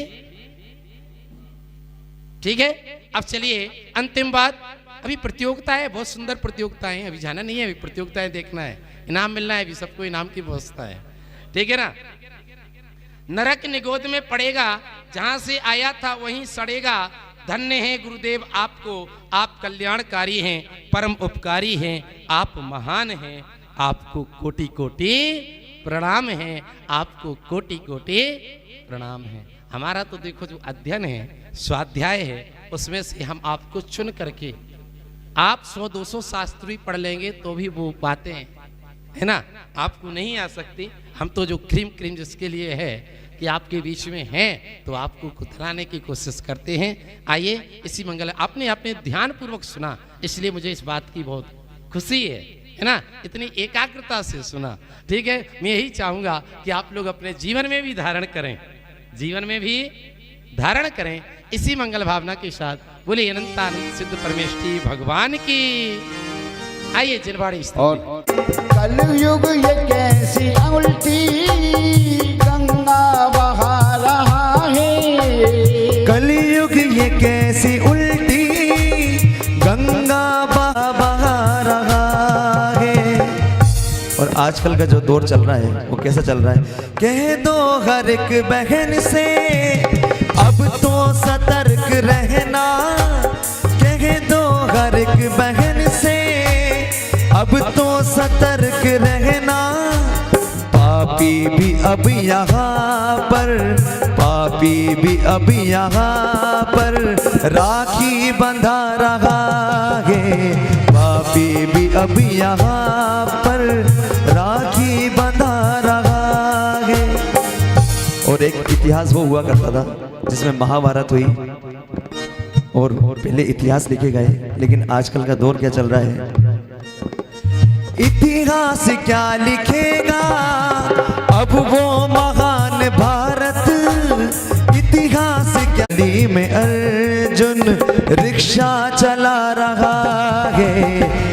ठीक है। अब चलिए अंतिम बात, अभी प्रतियोगिता है, बहुत सुंदर प्रतियोगिताएं हैं, अभी जाना नहीं है, अभी प्रतियोगिताएं देखना है, इनाम मिलना है, अभी सबको इनाम की व्यवस्था है, ठीक है ना। नरक निगोद में पड़ेगा, जहां से आया था वहीं सड़ेगा। धन्य है गुरुदेव आपको, आप कल्याणकारी हैं, परम उपकारी हैं, आप महान हैं, आपको कोटि कोटि प्रणाम है, आपको कोटि कोटि प्रणाम है। हमारा तो देखो जो अध्ययन है, स्वाध्याय है, उसमें से हम आपको चुन करके, आप 100-200 शास्त्री पढ़ लेंगे तो भी वो बातें है ना आपको नहीं आ सकती। हम तो जो क्रीम जिसके लिए है कि आपके बीच में हैं, तो आपको कुतलाने की कोशिश करते हैं। आइए इसी मंगल, आपने ध्यान पूर्वक सुना, इसलिए मुझे इस बात की बहुत खुशी है ना, इतनी एकाग्रता से सुना, ठीक है। मैं यही चाहूंगा कि आप लोग अपने जीवन में भी धारण करें, जीवन में भी धारण करें। इसी मंगल भावना के साथ बोले अनंतानंद सिद्ध परमेष्ठी भगवान की। आइए जिनवाड़ी स्थिति।
और कलयुग ये कैसी उल्टी गंगा बहा रहा है।
कलयुग ये कैसी उल्टी गंगा बहा रहा है। और आजकल का जो दौर चल रहा है वो कैसा चल रहा है? कह दो हर एक बहन से अब तो सतर्क रहना। कह दो हर एक बहन से अब तो सतर्क रहना। पापी भी अब यहाँ पर, पापी भी अब यहाँ पर राखी बंधा रहा है। पापी भी अब यहाँ पर राखी बंधा रहा है। और एक इतिहास वो हुआ करता था जिसमें महाभारत हुई और पहले इतिहास लिखे गए, लेकिन आजकल का दौर क्या चल रहा है? इतिहास क्या लिखेगा अब वो महान भारत। इतिहास क्या ली में अर्जुन रिक्शा चला रहा है।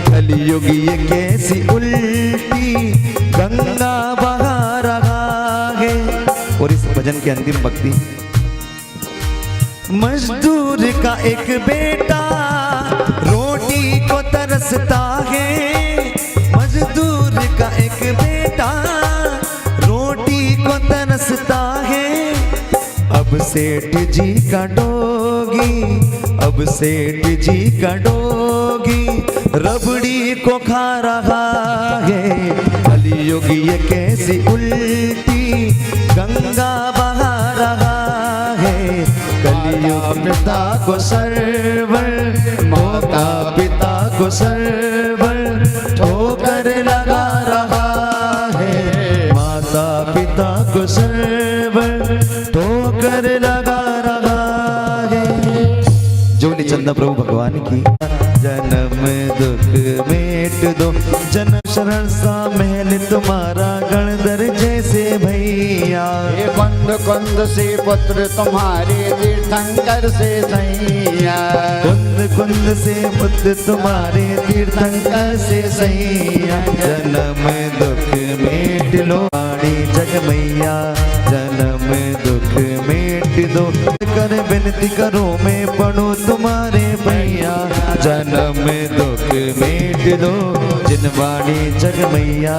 कलयुग ये कैसी उल्टी गंगा बहा रहा है। और इस भजन की अंतिम पंक्ति, मजदूर का एक बेटा रोटी को तरसता है। मजदूर का एक बेटा रोटी को तरसता है। अब सेठ जी का डोगी, अब सेठ जी का डोगी रबड़ी को खा रहा है। कलयुग ये कैसी उल्टी गंगा बहा रहा है। कलयुग पिता को सर्वर, माता पिता को सर्वर ठोकर लगा रहा है। माता पिता को सर्वर ठोकर लगा रहा है। जो चंदा प्रभु भगवान की जन्म दुख मेट दो। जन्म शरण सा महल तुम्हारा गणधर जैसे भैया।
ये बंद कुंद से पुत्र तुम्हारे तीर्थंकर से सैया।
कुंद कुंद से पुत्र तुम्हारे तीर्थंकर से सैया। जन्म दुख मेट लो वाणी जग मैया। जन्म दुख मेट दो कर विनती करो मैं पढ़ो तुम्हारे भैया। जन्म दुख मेट दो जिनवाणी जग मैया।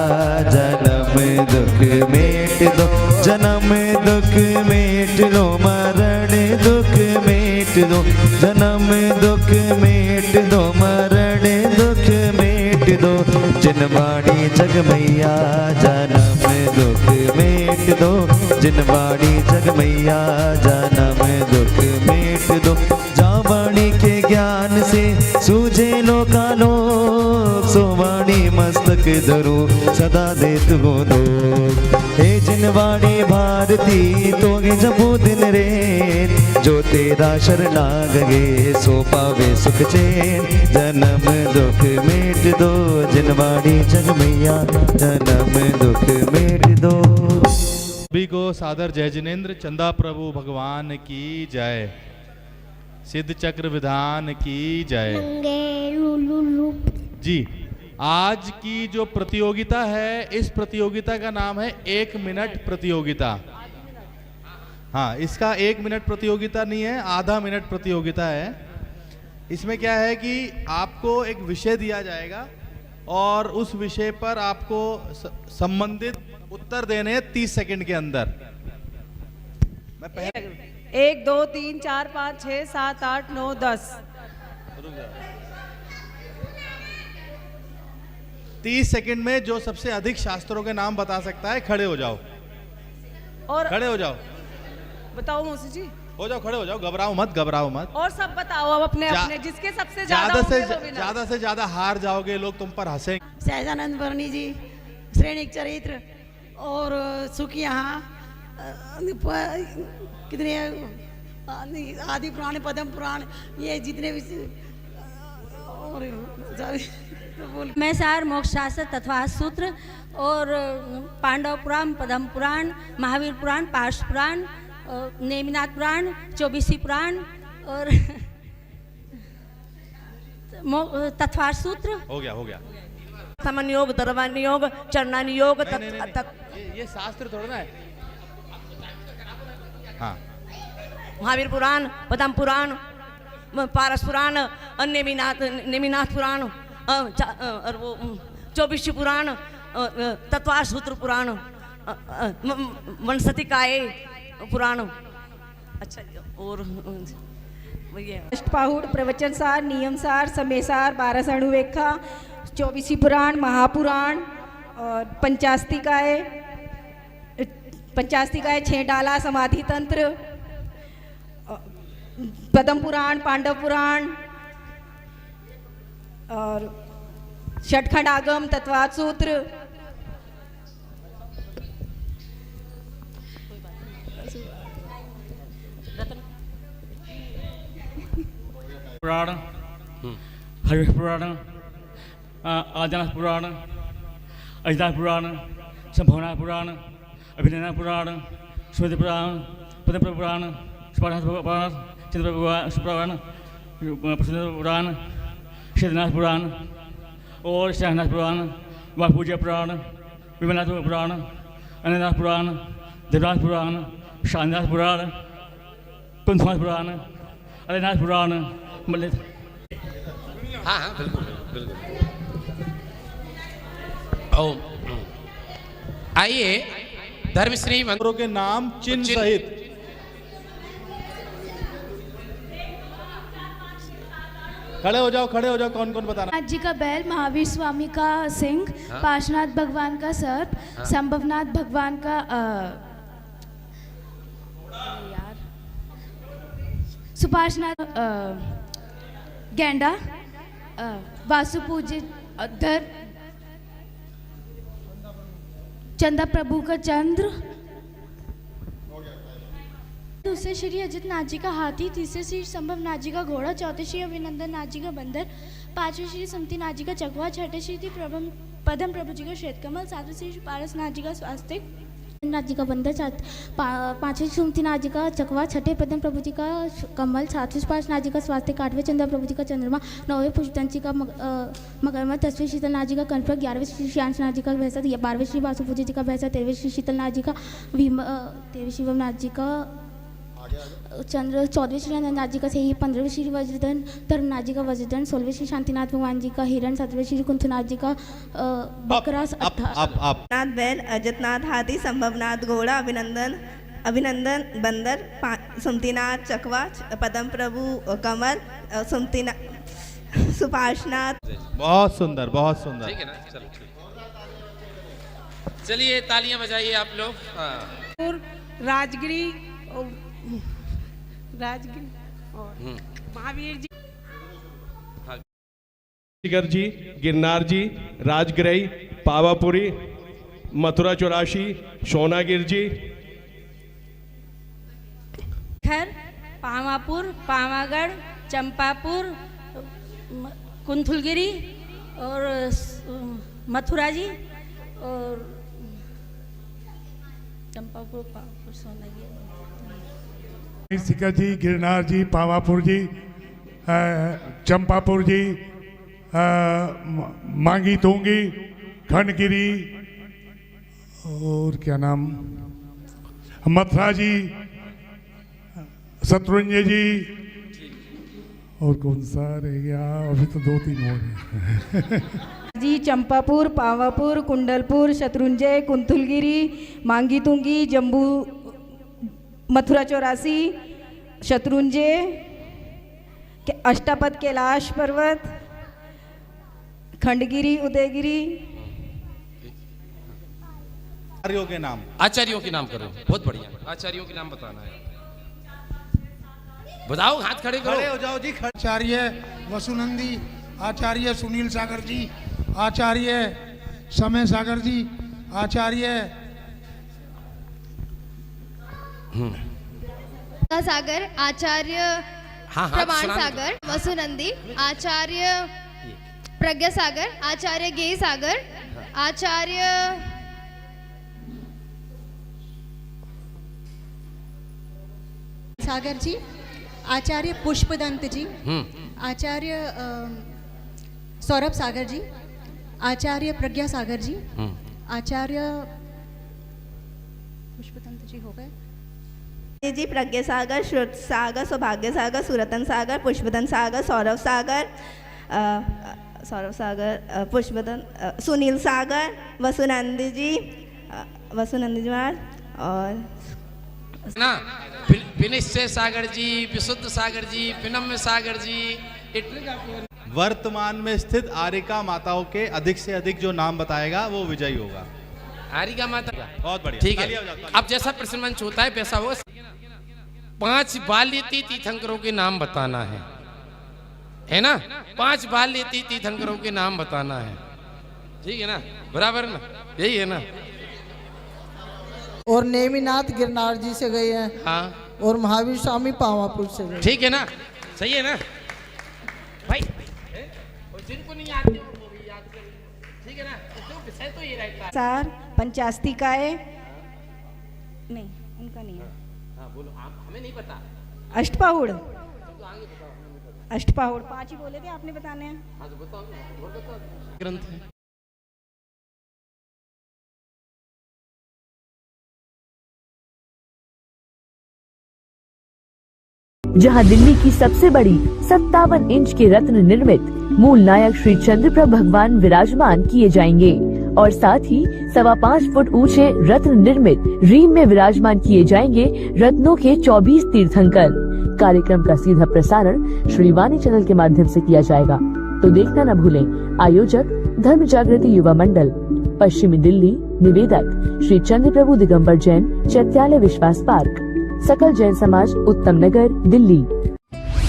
जन्म दुख मेट दो, जन्म दुख मेट दो, मरण दुख मेट दो। जन्म दुख मेट दो, मरण दुख मेट दो। जिनवाणी जग मैया। जन्म दुख मेट दो जिनवाणी जग मैया। जन्म दुख मेट दो। जावाणी के ज्ञान से सूझे लोकालोक। सोवाणी मस्तक धरो सदा देत हो दो। हे जिनवाणी भारती तोगे जबू दिन रेत। जो तेरा शरणाग गे सो पावे सुख चैन। जन्म दुख मेट दो जिनवाणी जग मैया। जन्म दुख मेट दो।
सभी को सादर जय जिनेन्द्र। चंदा प्रभु भगवान की जय। सिद्ध चक्र विधान की जय। जी, आज की जो प्रतियोगिता है इस प्रतियोगिता का नाम है 1 मिनट प्रतियोगिता। हाँ, इसका 1 मिनट प्रतियोगिता नहीं है, आधा मिनट प्रतियोगिता है। इसमें क्या है कि आपको एक विषय दिया जाएगा और उस विषय पर आपको संबंधित उत्तर देने हैं 30 सेकंड के अंदर। मैं पहले
1 2 3 4 5 6 7 8 9 10
30 सेकंड में जो सबसे अधिक शास्त्रों के नाम बता सकता है खड़े हो जाओ।
और
खड़े हो जाओ।
बताओ मौसी जी।
हो जाओ, खड़े हो जाओ, घबराओ मत, घबराओ मत।
और सब बताओ अब अपने अपने जिसके सबसे ज्यादा
से ज्यादा हार जाओगे लोग तुम पर हंसेंगे।
सहजानंद वर्णी जी, श्रेणिक चरित्र और सुख यहाँ कितने आदि पुराण, पद्म पुराण, ये जितने भी और
मैं सार मोक्ष शास्त्र तत्वा सूत्र और पांडव पुराण, पद्म पुराण, महावीर पुराण, पार्श पुराण, नेमिनाथ पुराण, 24 पुराण और तत्वार सूत्र
हो गया
सामान्य योग, दर्वान योग, चरणान योग,
ये शास्त्र थोड़ा ना है। हाँ,
महावीर पुराण, पद्म पुराण, पारस पुराण, नेमिनाथ पुराण, और वो 24 पुराण, तत्वा सूत्र पुराण, वनस्पतिकाय पुराण। अच्छा, और
अष्टपाहुड़, प्रवचन सार, नियम सार, समय सार, 12 अणुवेखा, 24 पुराण, महापुराण और पंचास्तिकाय, 6 डाला, समाधि तंत्र, पद्म पुराण, पांडव पुराण और षटखंड आगम, तत्वाद सूत्र,
पुराण, हरि पुराण, आदिनाथ पुराण, अजनाथ पुराण, संभवनाथ पुराण, अभिनयनाथ पुराण, स्मृति पुराण, पद्म पुराण, सुपानाथ पुराण, चंद्र पुराण, पुराण, सिद्धनाथ पुराण और शहनाथ पुराण, वापूजा पुराण, विमलनाथ पुराण, अनंतनाथ पुराण, देवनाथ पुराण, शांतिनाथ पुराण, कुंथनाथ पुराण, अलेनाथ पुराण,
हाँ हाँ बिल्कुल बिल्कुल। आइए धर्मश्री
मंत्रों के नाम चिन्ह सहित खड़े हो जाओ, खड़े हो जाओ। कौन कौन बताना?
नाथ जी का बैल, महावीर स्वामी का सिंह, पार्श्वनाथ भगवान का सर्प, संभवनाथ भगवान का सुपार्श्वनाथ गेंडा, वासु पूजित धर, चंदा प्रभु का चंद्र, दूसरे श्री अजित नाथ जी का हाथी, तीसरे श्री संभव नाथ जी का घोड़ा, चौथे श्री अभिनंदन नाथ जी का बंदर, पांचवें श्री सुमति नाथ जी का चकवा, छठे श्री पद्म प्रभु जी का श्वेत कमल, सातवें श्री पारस नाथ जी का स्वास्तिक, नाथ जी का बंदर, पांचवें सुमति नाथ जी का चकवा, छठे पद्म प्रभु जी का कमल, सातवें पारस नाथ जी का स्वास्तिक, आठवें चंद्र प्रभु जी का चंद्रमा, नौवें पुष्पतंत्र जी का मगरमच्छ, 10वें शीतल नाथ जी का कनपक, 11वें श्री श्यांश नाथ जी का भैंसा, 12वें श्री वासु पूजा जी का भैंसा, 13वें श्री शीतल नाथ जी का 13वें शिवम नाथ जी का चंद्र, 14वें श्री अनंतनाथ जी का सही, 15वें श्री वज्रधन धर्मनाथ जी का वज्रधन, 16वें श्री शांतिनाथ भगवान जी का हिरण, 17वें श्री कुंथनाथ जी का बकरा,
नाथ बैल, अजतनाथ हाथी, संभवनाथ घोड़ा, अभिनंदन बंदर, सुमतिनाथ चकवा, पद्म प्रभु कमल, सुपार्श्वनाथ।
बहुत सुंदर, बहुत सुंदर।
ठीक है ना, चलो चलिए तालियां बजाइए आप लोग।
राजगिरी और महावीर जी,
जी, गिरनार जी, राजगिरई, पावापुरी, मथुरा 84, सोनागिर जी,
खैर, पावापुर, पावागढ़, चंपापुर, कुंथलगिरी और मथुरा जी और चंपापुर, पावापुर, सोनागिरी,
सिक्का जी, गिरनार जी, पावापुर जी, चंपापुर जी, मांगी तोंगी, खंडगिरी और क्या नाम, मथुरा जी, शत्रुंजय जी और कौन सा रह गया? अभी तो 2-3 और हैं
जी, चंपापुर, पावापुर, कुंडलपुर, शत्रुंजय, कुंथलगिरी, मांगी तुंगी, जम्बू, मथुरा 84, शत्रुंजय, अष्टापद कैलाश पर्वत, खंडगिरी, उदयगिरी।
आचार्यों के नाम,
आचार्यों के नाम करो, बहुत बढ़िया। आचार्यों के नाम बताना है, बताओ, हाथ खड़े करो।
खड़े हो जाओ जी।
आचार्य वसुनंदी, आचार्य सुनील सागर जी, आचार्य समय सागर जी, आचार्य
सागर, आचार्य प्रमाण सागर, वसुनंदी, आचार्य प्रज्ञा सागर, आचार्य गे सागर, आचार्य
सागर जी, आचार्य पुष्पदंत जी, आचार्य सौरभ सागर जी, आचार्य प्रज्ञा सागर जी, आचार्य पुष्पतंत्र जी हो गए
जी, प्रज्ञा सागर, श्रुत सागर, सौभाग्य सागर, सुरतन सागर, पुष्पतन सागर, सौरभ सागर, पुष्पतन, सुनील सागर, वसुनंदी जी महाराज, और
ना विनिश्चय सागर जी, विशुद्ध सागर जी, विनम्र सागर जी।
वर्तमान में स्थित आरिका माताओं के अधिक से अधिक जो नाम बताएगा वो विजयी होगा।
आरिका माता,
बहुत बढ़िया,
ठीक है। अब जैसा प्रश्न मंच होता है वैसा होगा। 5 बाल्य तीर्थंकरों के नाम बताना है ना? 5 बाल्य तीर्थंकरों के नाम बताना है, ठीक है ना? बराबर ना, यही है ना?
और नेमिनाथ गिरनार जी से गए हैं।
हाँ।
और महावीर स्वामी पावापुर से गए।
ठीक है ना, सही है ना भाई? और जिनको नहीं आते वो भी याद करें, ठीक है ना? तो विषय तो ये रहता है।
सार पंचास्तिकाए नहीं, उनका नहीं है।
हाँ बोलो, आप हमें नहीं पता।
अष्टपाहुड़, अष्टपाहुड़ 5 ही बोले थे, आपने बताने हैं।
हाँ तो बताओ, ग्रंथ है।
जहां दिल्ली की सबसे बड़ी 57 इंच के रत्न निर्मित मूल नायक श्री चंद्रप्रभु भगवान विराजमान किए जाएंगे और साथ ही 5.25 फुट ऊंचे रत्न निर्मित रीम में विराजमान किए जाएंगे रत्नों के 24 तीर्थंकर। कार्यक्रम का सीधा प्रसारण श्री वाणी चैनल के माध्यम से किया जाएगा, तो देखना न भूलें। आयोजक धर्म जागृति युवा मंडल, पश्चिमी दिल्ली। निवेदक श्री चंद्रप्रभु दिगंबर जैन, चैत्यालय विश्वास पार्क, सकल जैन समाज, उत्तम नगर, दिल्ली।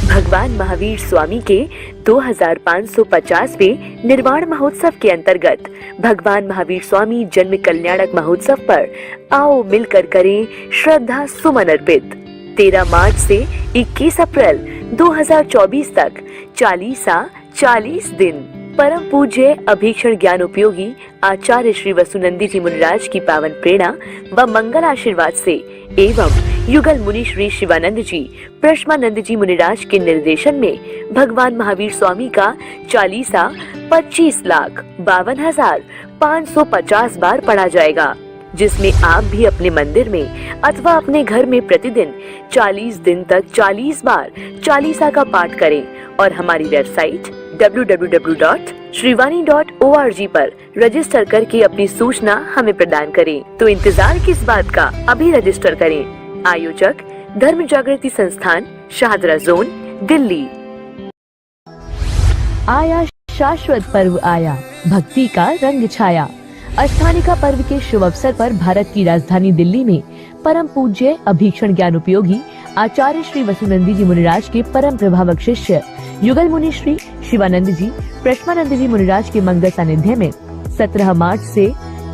भगवान महावीर स्वामी के 2550वें निर्वाण महोत्सव के अंतर्गत भगवान महावीर स्वामी जन्म कल्याणक महोत्सव पर आओ मिलकर करें श्रद्धा सुमन अर्पित। 13 मार्च से 21 अप्रैल 2024 तक 40 दिन परम पूज्य अभीक्षण ज्ञान उपयोगी आचार्य श्री वसुनंदी जी मुनिराज की पावन प्रेरणा व मंगल आशीर्वाद से एवं युगल मुनि श्री शिवानंद जी, प्रश्मानंद जी मुनिराज के निर्देशन में भगवान महावीर स्वामी का 25,52,550 बार पढ़ा जाएगा, जिसमें आप भी अपने मंदिर में अथवा अपने घर में प्रतिदिन 40 दिन तक 40 बार चालीसा का पाठ करें और हमारी वेबसाइट www.shrivani.org पर रजिस्टर करके अपनी सूचना हमें प्रदान करें। तो इंतजार किस बात का, अभी रजिस्टर करें। आयोजक धर्म जागृति संस्थान, शाहदरा जोन, दिल्ली। आया शाश्वत पर्व आया, भक्ति का रंग छाया। अष्टानिका पर्व के शुभ अवसर पर भारत की राजधानी दिल्ली में परम पूज्य अभीक्षण ज्ञान उपयोगी आचार्य श्री वसुनंदी जी मुनिराज के परम प्रभावक शिष्य युगल मुनि श्री शिवानंद जी, प्रश्मानंद जी मुनिराज के मंगल सानिध्य में 17 मार्च से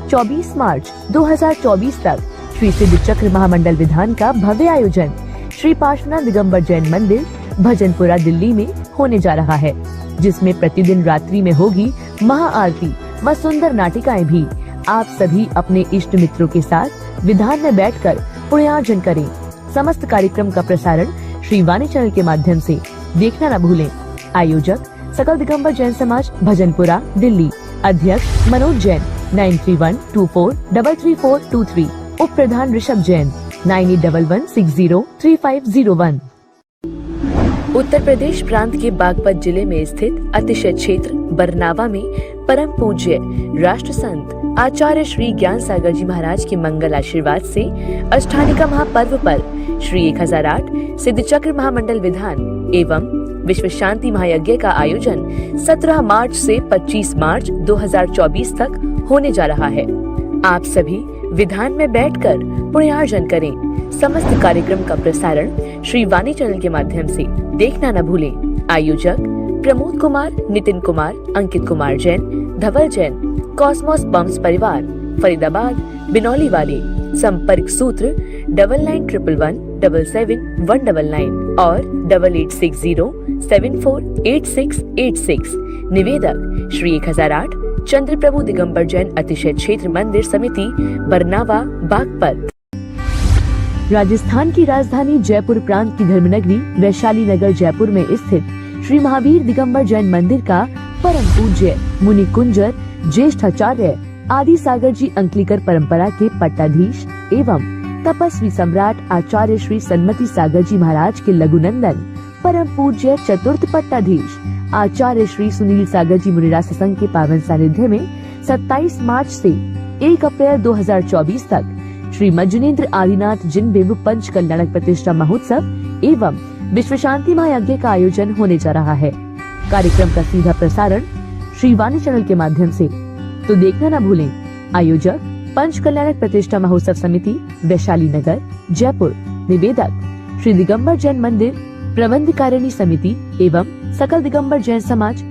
24 मार्च 2024 तक श्री सिद्ध चक्र महामंडल विधान का भव्य आयोजन श्री पार्श्वनाथ दिगंबर जैन मंदिर, भजनपुरा, दिल्ली में होने जा रहा है, जिसमें प्रतिदिन रात्रि में होगी महाआरती व सुंदर नाटिकाएं भी। आप सभी अपने इष्ट मित्रों के साथ विधान में बैठकर पुण्यार्जन करें। समस्त कार्यक्रम का प्रसारण श्री वाणी चैनल के माध्यम से देखना न भूलें। आयोजक सकल दिगंबर जैन समाज, भजनपुरा, दिल्ली। अध्यक्ष मनोज जैन 9312433423। उप प्रधान ऋषभ जैन 9811603501। उत्तर प्रदेश प्रांत के बागपत जिले में स्थित अतिशय क्षेत्र बरनावा में परम पूज्य राष्ट्र संत आचार्य श्री ज्ञान सागर जी महाराज के मंगल आशीर्वाद से अष्टानिका महापर्व पर श्री 1008 सिद्ध चक्र महामंडल विधान एवं विश्व शांति महायज्ञ का आयोजन 17 मार्च से 25 मार्च 2024 तक होने जा रहा है। आप सभी विधान में बैठकर पुण्यार्जन करें। समस्त कार्यक्रम का प्रसारण श्री वाणी चैनल के माध्यम से देखना न भूलें। आयोजक प्रमोद कुमार, नितिन कुमार, अंकित कुमार जैन, धवल जैन, कॉस्मोस बम्स परिवार, फरीदाबाद, बिनौली वाले। संपर्क सूत्र 9911177199 और 8860748686। निवेदक श्री 1008 चंद्रप्रभु दिगंबर जैन अतिशय क्षेत्र मंदिर समिति, बरनावा, बागपत। राजस्थान की राजधानी जयपुर प्रांत की धर्मनगरी वैशाली नगर जयपुर में स्थित श्री महावीर दिगंबर जैन मंदिर का परम पूज्य मुनि कुंजर ज्येष्ठ आचार्य आदि सागर जी अंकलिकर परंपरा के पट्टाधीश एवं तपस्वी सम्राट आचार्य श्री सन्मति सागर जी महाराज के लघुनंदन परम पूज्य चतुर्थ पट्टाधीश आचार्य श्री सुनील सागर जी मुनिराज सत्संग के पावन सानिध्य में 27 मार्च से 1 अप्रैल 2024 तक श्री मज्जनेन्द्र आदिनाथ जिन बेबू पंच कल्याणक प्रतिष्ठा महोत्सव एवं विश्व शांति महायज्ञ का आयोजन होने जा रहा है। कार्यक्रम का सीधा प्रसारण श्री वाणी चैनल के माध्यम से तो देखना न भूलें। आयोजक पंच कल्याणक प्रतिष्ठा महोत्सव समिति, वैशाली नगर, जयपुर। निवेदक श्री दिगंबर जैन मंदिर प्रबंधकारिणी समिति एवं सकल दिगंबर जैन समाज।